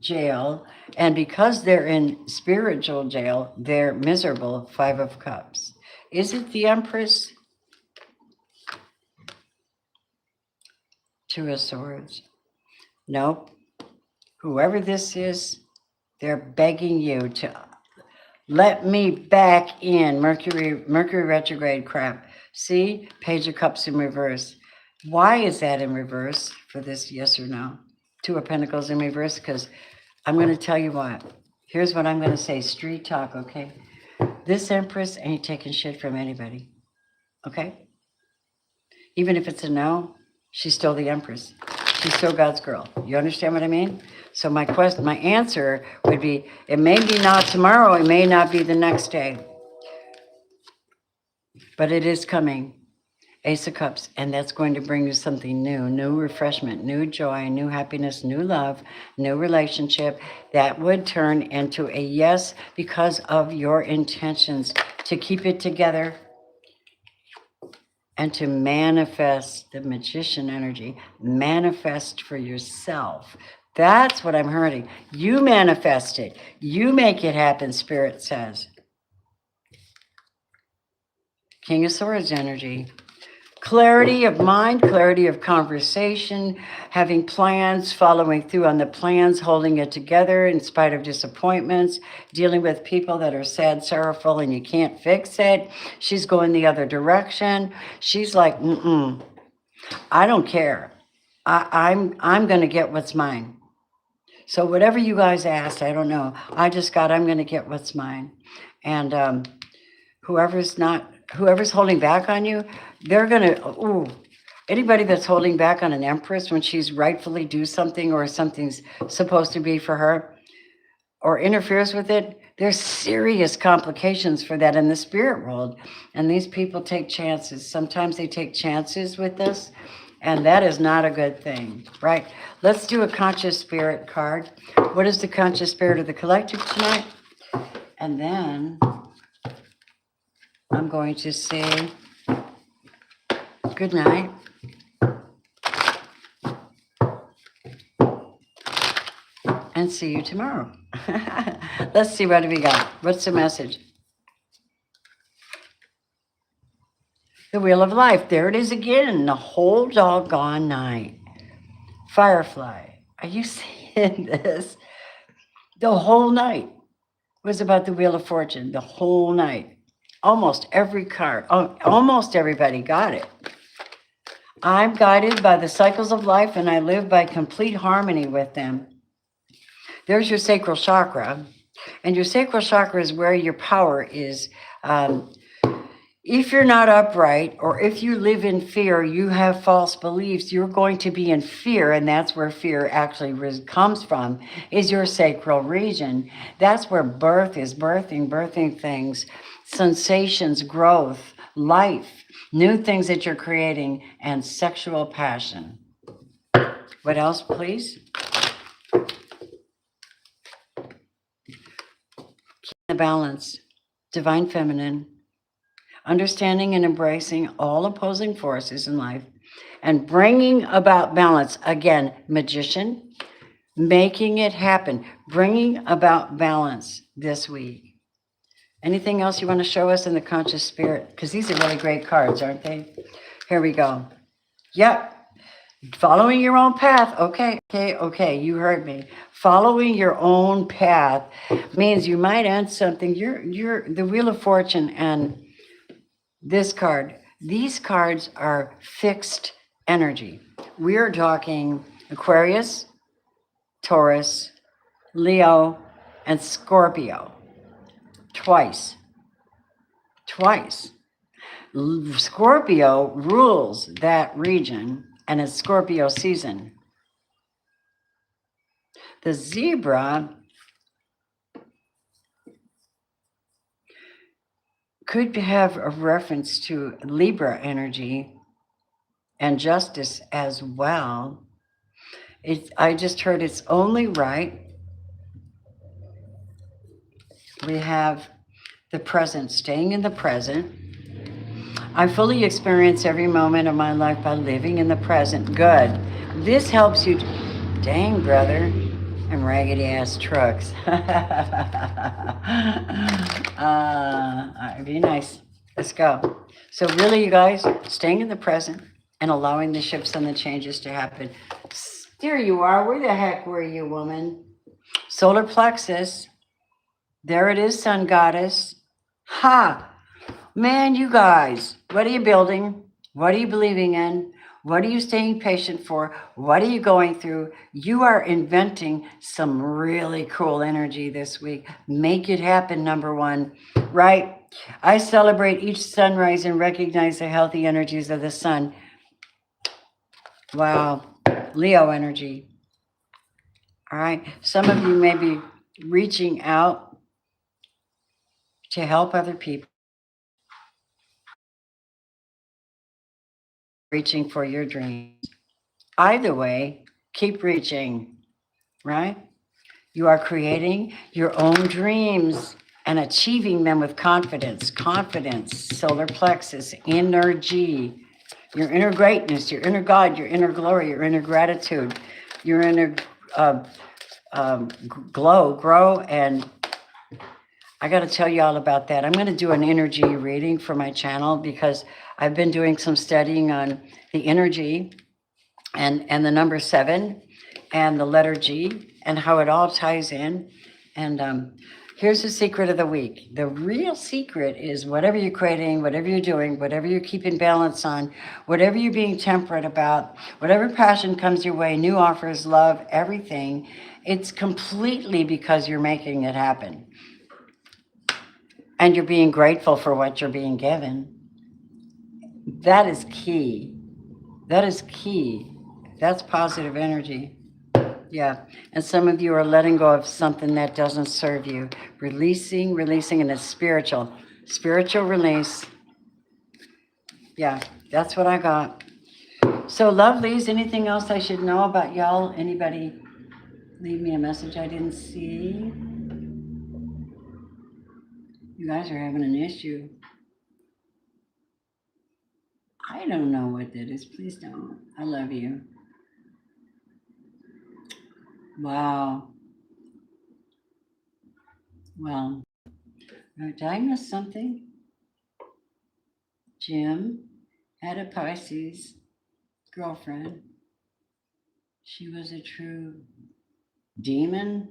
jail. And because they're in spiritual jail, they're miserable. Five of Cups. Is it the Empress? Two of Swords. Nope. Whoever this is, they're begging you to let me back in. Mercury retrograde crap. See? Page of Cups in reverse. Why is that in reverse for this yes or no? Two of Pentacles in reverse, because I'm going to tell you what. Here's what I'm going to say. Street talk, okay? This Empress ain't taking shit from anybody. Okay? Even if it's a no, she's still the Empress. She's still God's girl. You understand what I mean? So my answer would be, it may be not tomorrow, it may not be the next day. But it is coming. Ace of Cups, and that's going to bring you something new refreshment, new joy, new happiness, new love, new relationship that would turn into a yes because of your intentions to keep it together and to manifest the magician energy, manifest for yourself. That's what I'm hearing. You manifest it. You make it happen, Spirit says. King of Swords energy. Clarity of mind, clarity of conversation, having plans, following through on the plans, holding it together in spite of disappointments, dealing with people that are sad, sorrowful, and you can't fix it. She's going the other direction. She's like, I don't care. I'm going to get what's mine. So whatever you guys asked, I don't know. I just got, I'm going to get what's mine. And whoever's holding back on you, they're going to, ooh, anybody that's holding back on an empress when she's rightfully due something or something's supposed to be for her or interferes with it, there's serious complications for that in the spirit world. And these people take chances. Sometimes they take chances with this, and that is not a good thing, right? Let's do a conscious spirit card. What is the conscious spirit of the collective tonight? And then I'm going to say good night. And see you tomorrow. Let's see what we got. What's the message? The Wheel of Life. There it is again. The whole doggone night. Firefly. Are you seeing this? The whole night was about the Wheel of Fortune. The whole night. Almost every card. Almost everybody got it. I'm guided by the cycles of life, and I live by complete harmony with them. There's your sacral chakra, and your sacral chakra is where your power is. If you're not upright, or if you live in fear, you have false beliefs, you're going to be in fear, and that's where fear actually comes from, is your sacral region. That's where birth is, birthing things, sensations, growth, life, new things that you're creating, and sexual passion. What else, please? The balance, divine feminine, understanding and embracing all opposing forces in life, and bringing about balance. Again, magician, making it happen, bringing about balance this week. Anything else you want to show us in the conscious spirit? Because these are really great cards, aren't they? Here we go. Yep. Following your own path. Okay. You heard me. Following your own path means you might end something. You're the Wheel of Fortune and this card. These cards are fixed energy. We are talking Aquarius, Taurus, Leo, and Scorpio. Twice. Scorpio rules that region, and it's Scorpio season. The zebra could have a reference to Libra energy and justice as well. I just heard it's only right. We have the present, staying in the present. I fully experience every moment of my life by living in the present. Good. This helps you. Dang, brother. And raggedy ass trucks. Be nice. Let's go. So really, you guys, staying in the present and allowing the shifts and the changes to happen. There you are. Where the heck were you, woman? Solar plexus. There it is, sun goddess. Ha! Man, you guys, what are you building? What are you believing in? What are you staying patient for? What are you going through? You are inventing some really cool energy this week. Make it happen, number one, right? I celebrate each sunrise and recognize the healthy energies of the sun. Wow. Leo energy. All right. Some of you may be reaching out to help other people. Reaching for your dreams. Either way, keep reaching, right? You are creating your own dreams and achieving them with confidence. Confidence, solar plexus, energy, your inner greatness, your inner God, your inner glory, your inner gratitude, your inner grow. And I got to tell you all about that. I'm going to do an energy reading for my channel because I've been doing some studying on the energy and the number 7 and the letter G and how it all ties in. And Here's the secret of the week. The real secret is whatever you're creating, whatever you're doing, whatever you're keeping balance on, whatever you're being temperate about, whatever passion comes your way, new offers, love, everything, it's completely because you're making it happen. And you're being grateful for what you're being given. That is key. That is key. That's positive energy. Yeah. And some of you are letting go of something that doesn't serve you. Releasing, and it's spiritual. Spiritual release. Yeah, that's what I got. So, lovelies, anything else I should know about y'all? Anybody leave me a message I didn't see? You guys are having an issue. I don't know what that is. Please don't. I love you. Wow. Well, did I miss something? Jim had a Pisces girlfriend. She was a true demon.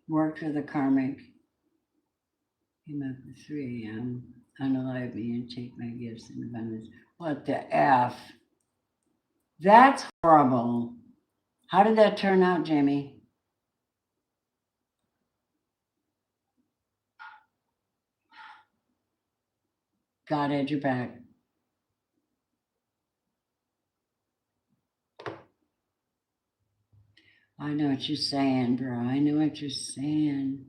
Worked with a karmic. Came up at 3 a.m. Unalive me and take my gifts in abundance. What the F? That's horrible. How did that turn out, Jamie? God had your back. I know what you're saying, bro. I know what you're saying.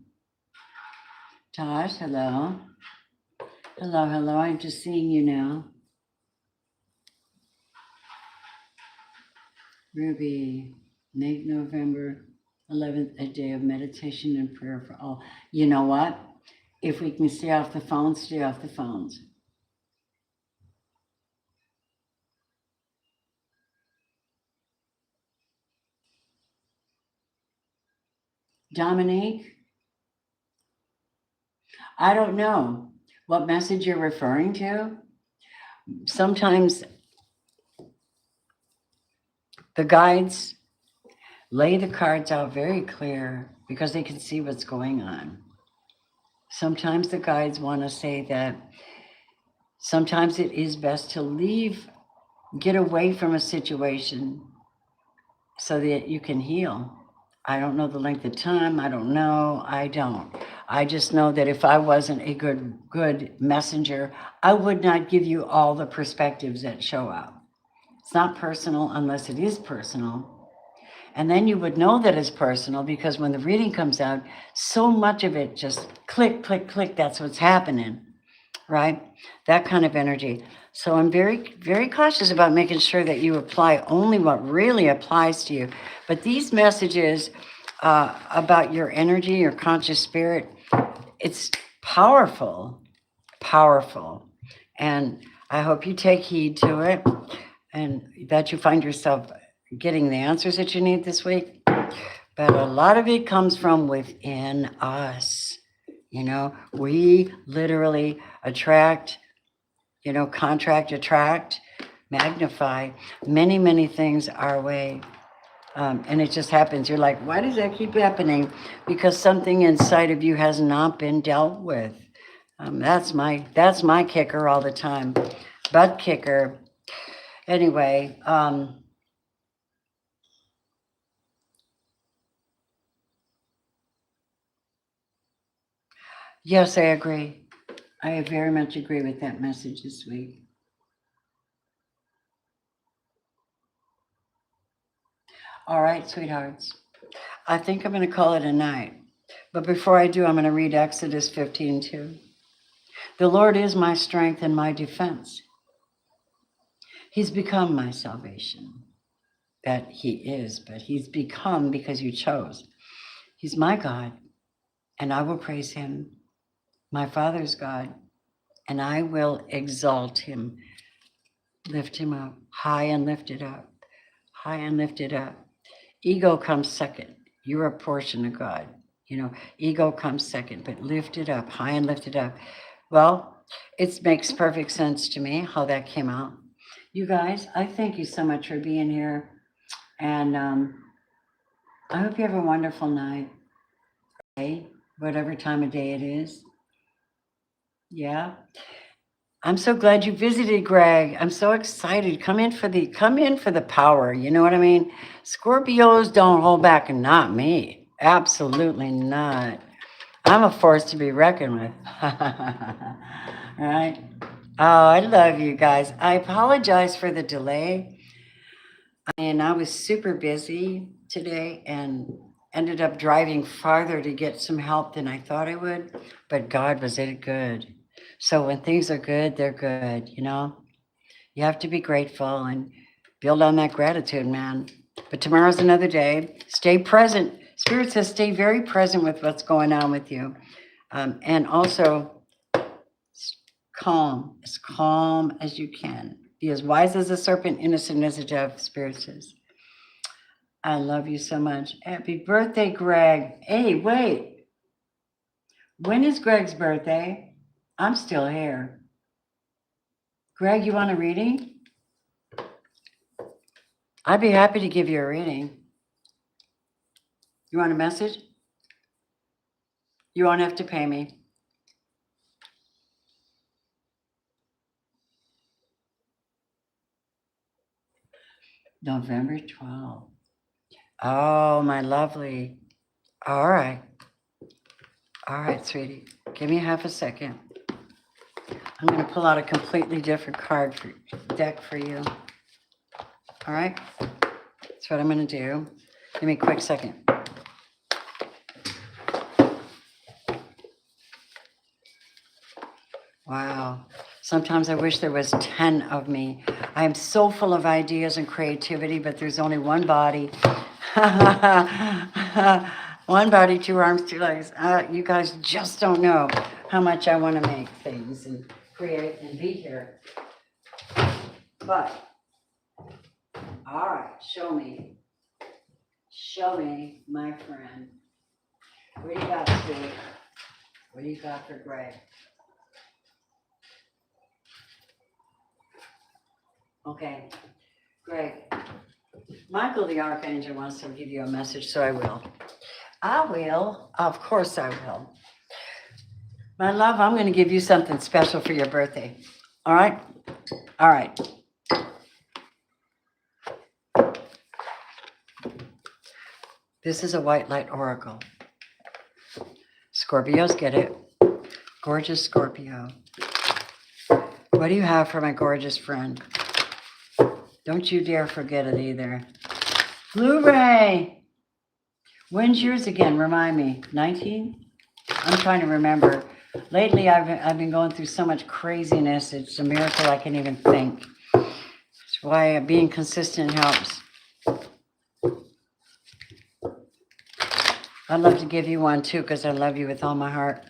Tosh, hello. Hello, hello. I'm just seeing you now. Ruby, make November 11th a day of meditation and prayer for all. You know what? If we can stay off the phones, stay off the phones. Dominique, I don't know what message you're referring to. Sometimes the guides lay the cards out very clear because they can see what's going on. Sometimes the guides want to say that sometimes it is best to leave, get away from a situation so that you can heal. I don't know the length of time. I don't. I just know that if I wasn't a good messenger, I would not give you all the perspectives that show up. It's not personal unless it is personal. And then you would know that it's personal because when the reading comes out, so much of it just click, click, click. That's what's happening, right? That kind of energy. So I'm very, very cautious about making sure that you apply only what really applies to you. But these messages about your energy, your conscious spirit, it's powerful, powerful. And I hope you take heed to it and that you find yourself getting the answers that you need this week. But a lot of it comes from within us. You know, we literally attract, contract, attract, magnify many, many things our way. And it just happens. You're like, why does that keep happening? Because something inside of you has not been dealt with. That's my kicker all the time. Butt kicker. Anyway, yes, I agree. I very much agree with that message this week. All right, sweethearts. I think I'm going to call it a night. But before I do, I'm going to read Exodus 15:2. The Lord is my strength and my defense. He's become my salvation. That he is, but he's become because you chose. He's my God, and I will praise him, my Father's God, and I will exalt him, lift him up, high and lifted up, high and lifted up. Ego comes second. You're a portion of God. Ego comes second, but lifted up, high and lifted up. Well, it makes perfect sense to me how that came out. You guys, I thank you so much for being here. And I hope you have a wonderful night. Hey, whatever time of day it is. Yeah. I'm so glad you visited, Greg. I'm so excited. Come in for the power. You know what I mean? Scorpios don't hold back, and not me. Absolutely not. I'm a force to be reckoned with. Right? Oh, I love you guys. I apologize for the delay. And I was super busy today and ended up driving farther to get some help than I thought I would. But God was it good. So when things are good, they're good, you know? You have to be grateful and build on that gratitude, man. But tomorrow's another day. Stay present. Spirit says stay very present with what's going on with you. And also calm, as calm as you can. Be as wise as a serpent, innocent as a dove, Spirit says. I love you so much. Happy birthday, Greg. Hey, wait. When is Greg's birthday? I'm still here. Greg, you want a reading? I'd be happy to give you a reading. You want a message? You won't have to pay me. November 12th. Oh, my lovely. All right. All right, sweetie. Give me half a second. I'm going to pull out a completely different deck for you. All right? That's what I'm going to do. Give me a quick second. Wow. Sometimes I wish there was 10 of me. I am so full of ideas and creativity, but there's only one body. One body, two arms, two legs. You guys just don't know how much I want to make things and create and be here. But, all right, show me. Show me, my friend. What do you got, Steve? What do you got for Greg? Okay, Greg. Michael the Archangel wants to give you a message, so I will. I will. Of course I will. My love, I'm going to give you something special for your birthday. All right? All right. This is a white light oracle. Scorpios get it. Gorgeous Scorpio. What do you have for my gorgeous friend? Don't you dare forget it either. Blu-ray. When's yours again? Remind me. 19? I'm trying to remember. Lately, I've been going through so much craziness. It's a miracle I can even think. That's why being consistent helps. I'd love to give you one too, because I love you with all my heart.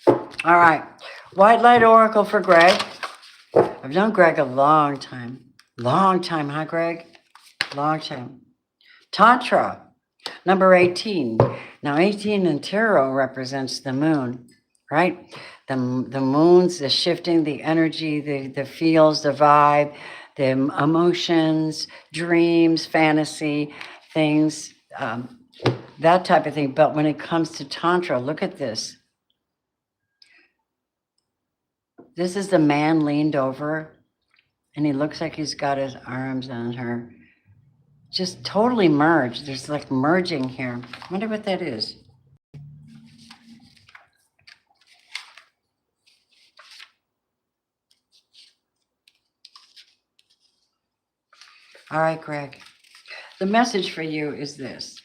All right. White light oracle for Greg. I've known Greg a long time. Long time, huh, Greg? Long time. Tantra, number 18. Now, 18 in tarot represents the moon, right? The moon's the shifting, the energy, the feels, the vibe, the emotions, dreams, fantasy, things, that type of thing. But when it comes to Tantra, look at this. This is the man leaned over, and he looks like he's got his arms on her. Just totally merged. There's like merging here. I wonder what that is. All right, Greg. The message for you is this.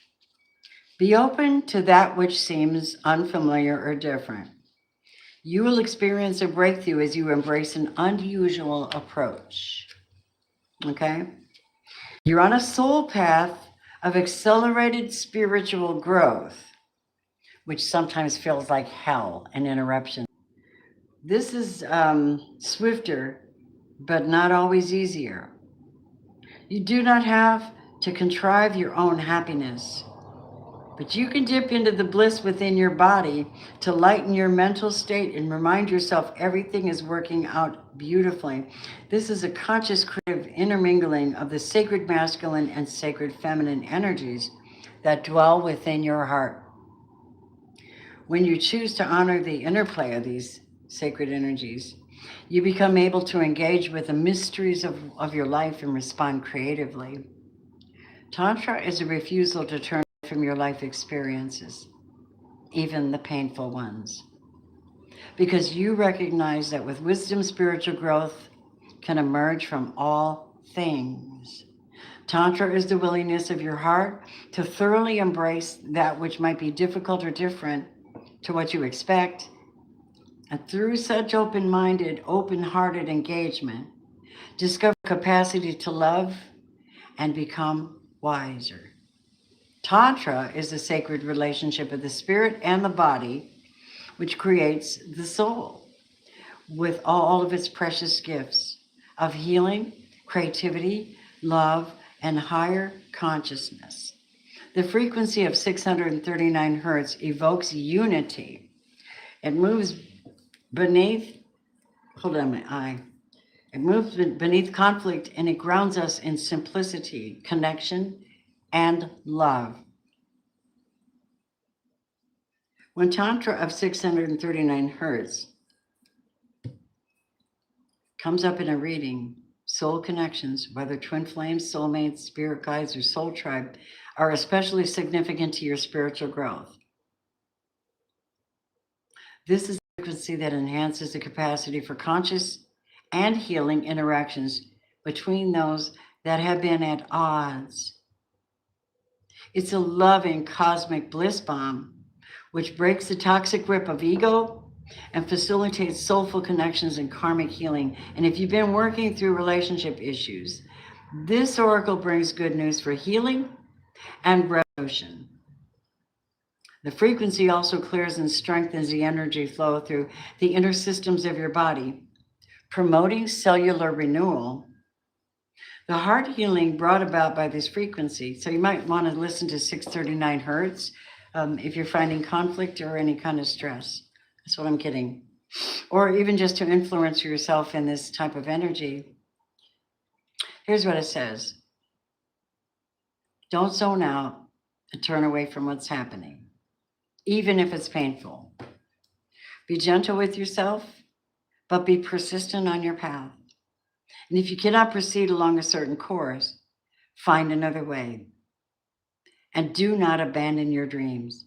Be open to that which seems unfamiliar or different. You will experience a breakthrough as you embrace an unusual approach. Okay? You're on a soul path of accelerated spiritual growth, which sometimes feels like hell and interruption. This is swifter, but not always easier. You do not have to contrive your own happiness, but you can dip into the bliss within your body to lighten your mental state and remind yourself everything is working out beautifully. This is a conscious creative intermingling of the sacred masculine and sacred feminine energies that dwell within your heart. When you choose to honor the interplay of these sacred energies, you become able to engage with the mysteries of your life and respond creatively. Tantra is a refusal to turn from your life experiences, even the painful ones, because you recognize that with wisdom, spiritual growth can emerge from all things. Tantra is the willingness of your heart to thoroughly embrace that which might be difficult or different to what you expect. And through such open-minded, open-hearted engagement, discover capacity to love and become wiser. Tantra is a sacred relationship of the spirit and the body, which creates the soul with all of its precious gifts of healing, creativity, love, and higher consciousness. The frequency of 639 hertz evokes unity. It moves beneath, hold on my eye. It moves beneath conflict, and it grounds us in simplicity, connection, and love. When Tantra of 639 hertz comes up in a reading, soul connections, whether twin flames, soulmates, spirit guides, or soul tribe, are especially significant to your spiritual growth. This is a frequency that enhances the capacity for conscious and healing interactions between those that have been at odds. It's a loving cosmic bliss bomb, which breaks the toxic grip of ego and facilitates soulful connections and karmic healing. And if you've been working through relationship issues, this oracle brings good news for healing and resolution. The frequency also clears and strengthens the energy flow through the inner systems of your body, promoting cellular renewal. The heart healing brought about by this frequency. So you might want to listen to 639 hertz if you're finding conflict or any kind of stress. That's what I'm getting. Or even just to influence yourself in this type of energy. Here's what it says. Don't zone out and turn away from what's happening, even if it's painful. Be gentle with yourself, but be persistent on your path. And if you cannot proceed along a certain course, find another way. And do not abandon your dreams.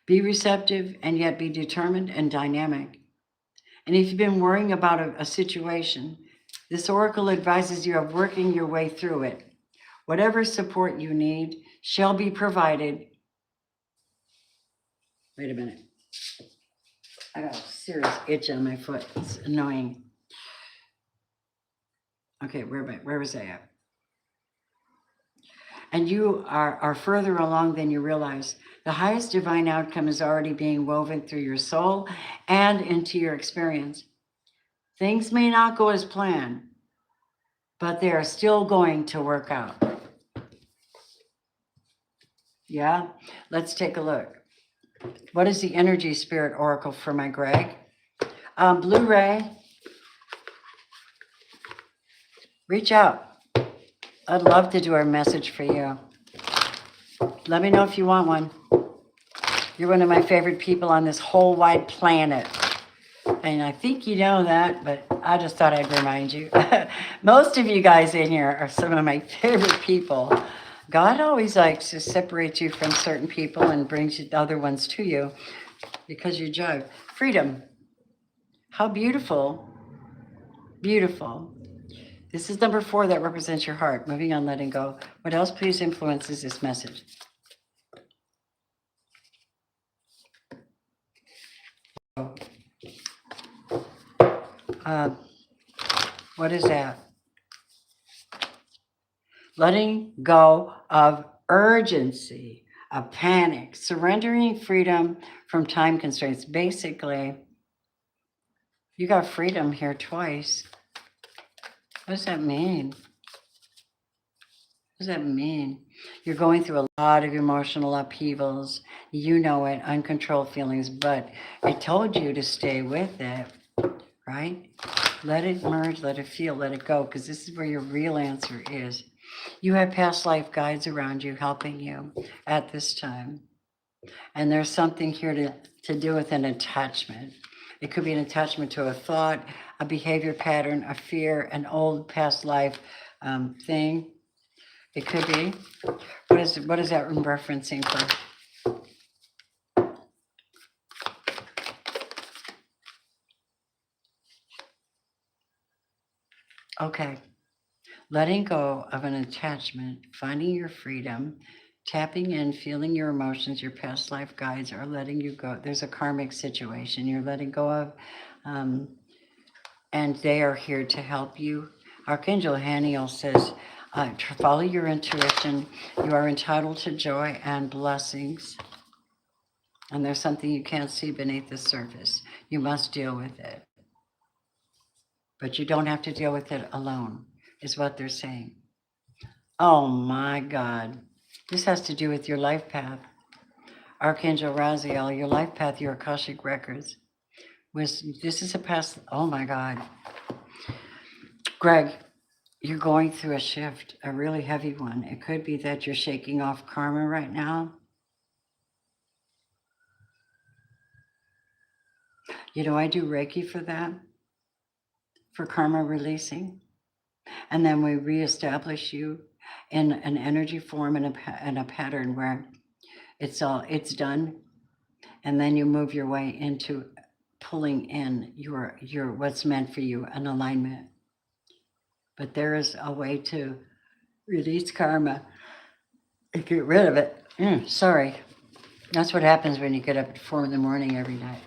Be receptive and yet be determined and dynamic. And if you've been worrying about a situation, this oracle advises you of working your way through it. Whatever support you need shall be provided. Wait a minute. I got a serious itch on my foot. It's annoying. Okay, where was I at? And you are further along than you realize. The highest divine outcome is already being woven through your soul and into your experience. Things may not go as planned, but they are still going to work out. Yeah? Let's take a look. What is the energy spirit oracle for my Greg? Blu-ray. Reach out. I'd love to do a message for you. Let me know if you want one. You're one of my favorite people on this whole wide planet. And I think you know that, but I just thought I'd remind you. Most of you guys in here are some of my favorite people. God always likes to separate you from certain people and brings you other ones to you because you jive. Freedom. How beautiful. Beautiful. This is number 4 that represents your heart. Moving on, letting go. What else please influences this message? What is that? Letting go of urgency, of panic, surrendering freedom from time constraints. Basically, you got freedom here twice. What does that mean? What does that mean? You're going through a lot of emotional upheavals. You know it, uncontrolled feelings, but I told you to stay with it, right? Let it merge, let it feel, let it go, because this is where your real answer is. You have past life guides around you helping you at this time. And there's something here to do with an attachment. It could be an attachment to a thought, a behavior pattern, a fear, an old past life thing. It could be. What is that referencing for? Okay. Letting go of an attachment, finding your freedom, tapping in, feeling your emotions, your past life guides are letting you go. There's a karmic situation you're letting go of, and they are here to help you. Archangel Haniel says, follow your intuition. You are entitled to joy and blessings. And there's something you can't see beneath the surface. You must deal with it. But you don't have to deal with it alone, is what they're saying. Oh my God. This has to do with your life path. Archangel Raziel, your life path, your Akashic records. This is a past, oh my God. Greg, you're going through a shift, a really heavy one. It could be that you're shaking off karma right now. You know, I do Reiki for that, for karma releasing. And then we reestablish you in an energy form and a pattern where it's done. And then you move your way into pulling in your what's meant for you, an alignment. But there is a way to release karma and get rid of it. Sorry. That's what happens when you get up at 4 a.m. every night.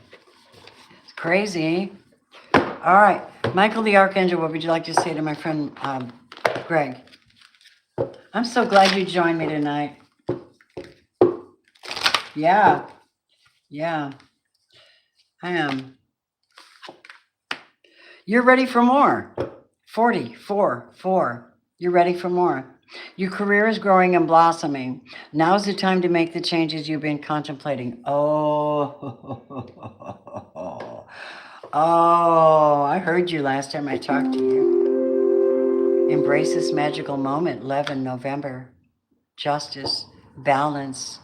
It's crazy. All right. Michael the Archangel, what would you like to say to my friend Greg? I'm so glad you joined me tonight. Yeah. I am. You're ready for more. 4. You're ready for more. Your career is growing and blossoming. Now's the time to make the changes you've been contemplating. Oh, I heard you last time I talked to you. Embrace this magical moment, 11 November. Justice, balance,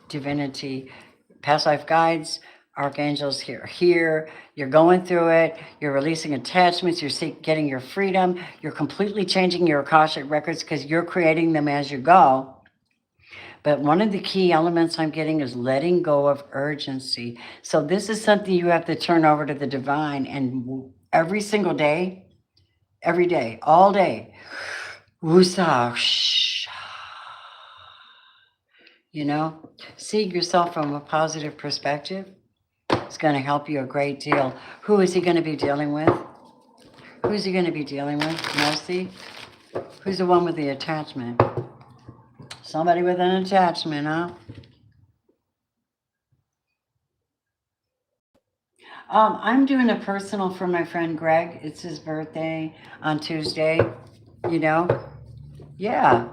divinity, past life guides, archangels here. You're going through it. You're releasing attachments. You're getting your freedom. You're completely changing your Akashic records because you're creating them as you go. But one of the key elements I'm getting is letting go of urgency. So this is something you have to turn over to the divine. And every single day, every day, all day, woosah, you know, seeing yourself from a positive perspective is going to help you a great deal. Who is he going to be dealing with? Who's he going to be dealing with? Mercy? Who's the one with the attachment? Somebody with an attachment, huh? I'm doing a personal for my friend Greg. It's his birthday on Tuesday, you know? Yeah.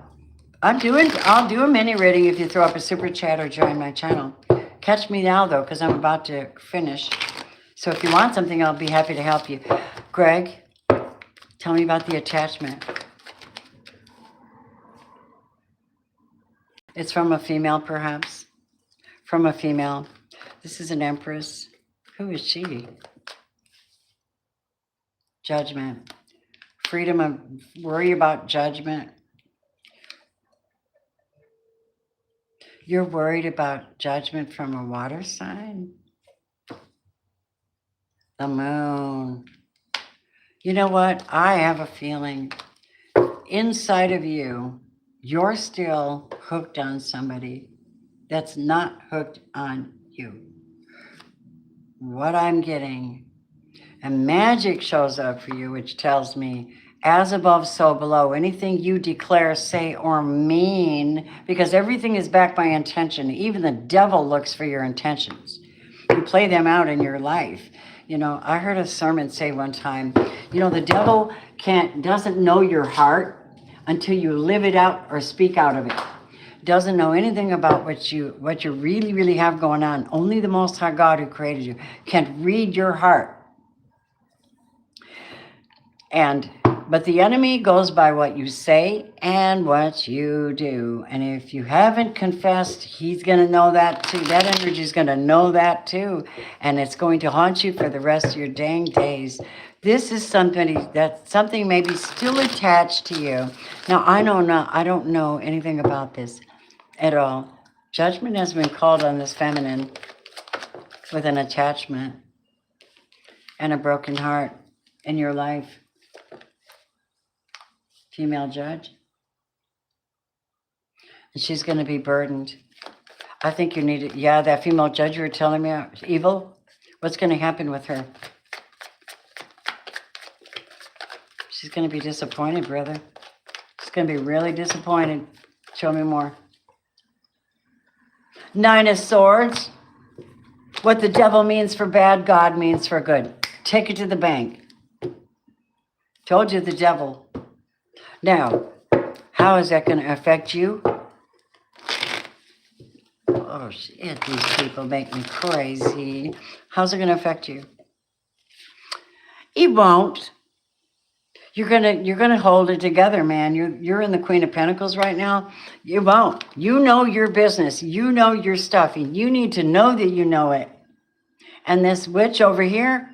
I'll do a mini reading if you throw up a super chat or join my channel. Catch me now, though, because I'm about to finish. So if you want something, I'll be happy to help you. Greg, tell me about the attachment. It's from a female, perhaps. From a female. This is an empress. Who is she? Judgment. Freedom of worry about judgment. You're worried about judgment from a water sign? The moon. You know what? I have a feeling inside of you, you're still hooked on somebody that's not hooked on you. What I'm getting, and magic shows up for you, which tells me, as above, so below. Anything you declare, say, or mean, because everything is backed by intention. Even the devil looks for your intentions. You play them out in your life. You know, I heard a sermon say one time, you know, the devil doesn't know your heart until you live it out or speak out of it. Doesn't know anything about what you really, really have going on. Only the Most High God who created you can read your heart. And But the enemy goes by what you say and what you do. And if you haven't confessed, he's going to know that too. That energy is going to know that too. And it's going to haunt you for the rest of your dang days. This is something may be still attached to you. Now, I don't know anything about this at all. Judgment has been called on this feminine with an attachment and a broken heart in your life. Female judge. And she's going to be burdened. I think you need it. Yeah, that female judge you were telling me, evil. What's going to happen with her? She's going to be disappointed, brother. She's going to be really disappointed. Show me more. 9 of Swords. What the devil means for bad, God means for good. Take it to the bank. Told you, the devil. Now, how is that going to affect you? Oh shit, these people make me crazy. How's it going to affect you? It won't. You're gonna hold it together, man. You're in the Queen of Pentacles right now. You won't. You know your business. You know your stuff. And you need to know that you know it. And this witch over here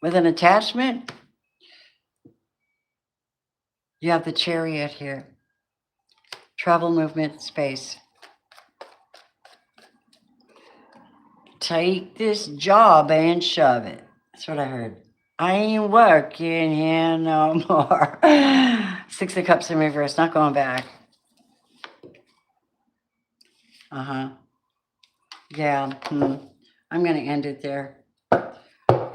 with an attachment, you have the Chariot here. Travel, movement, space. Take this job and shove it. That's what I heard. I ain't working here no more. 6 of Cups in reverse, not going back. Yeah, I'm going to end it there.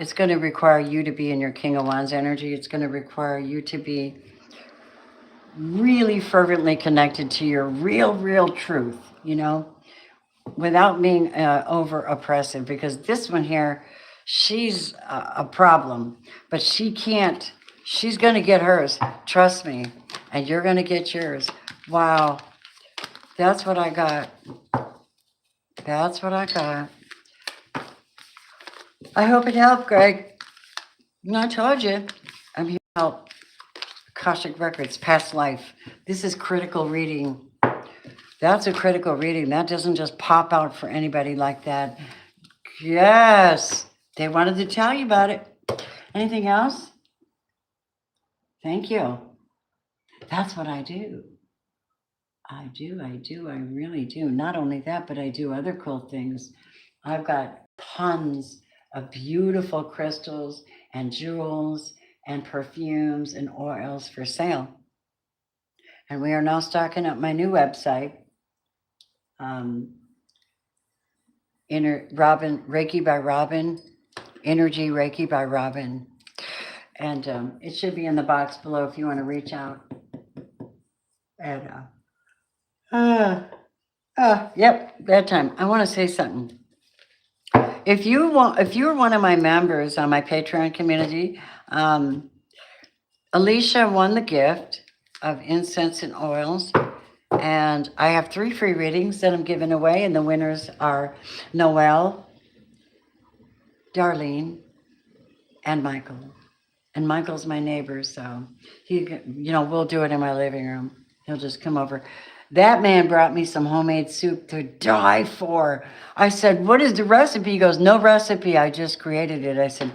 It's going to require you to be in your King of Wands energy. It's going to require you to be really fervently connected to your real truth, you know, without being over oppressive. Because this one here, she's a problem, but she can't. She's going to get hers. Trust me. And you're going to get yours. Wow. That's what I got. That's what I got. I hope it helped, Greg. I told you. I'm here to help. Akashic Records, past life. This is critical reading. That's a critical reading. That doesn't just pop out for anybody like that. Yes. They wanted to tell you about it. Anything else? Thank you. That's what I do. I really do. Not only that, but I do other cool things. I've got tons of beautiful crystals and jewels and perfumes and oils for sale. And we are now stocking up my new website, Reiki by Robin, Energy Reiki by Robin. And it should be in the box below if you want to reach out. And yep, bedtime. I want to say something. If you're one of my members on my Patreon community, Alicia won the gift of incense and oils, and I have 3 free readings that I'm giving away, and the winners are Noelle, Darlene, and Michael. And Michael's my neighbor, so we'll do it in my living room. He'll just come over. That man brought me some homemade soup to die for. I said, what is the recipe? He goes, no recipe, I just created it. I said,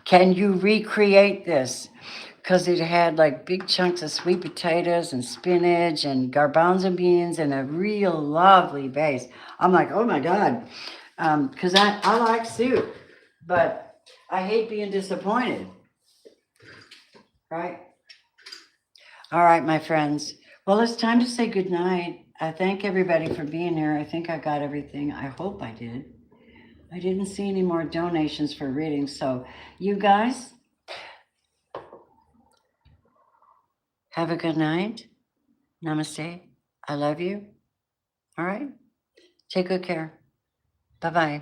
can you recreate this? Because it had like big chunks of sweet potatoes and spinach and garbanzo beans and a real lovely base. I'm like, oh my God. Because I like soup, but I hate being disappointed. Right? All right, my friends. Well, it's time to say good night. I thank everybody for being here. I think I got everything. I hope I did. I didn't see any more donations for readings. So you guys, have a good night. Namaste. I love you. All right. Take good care. Bye-bye.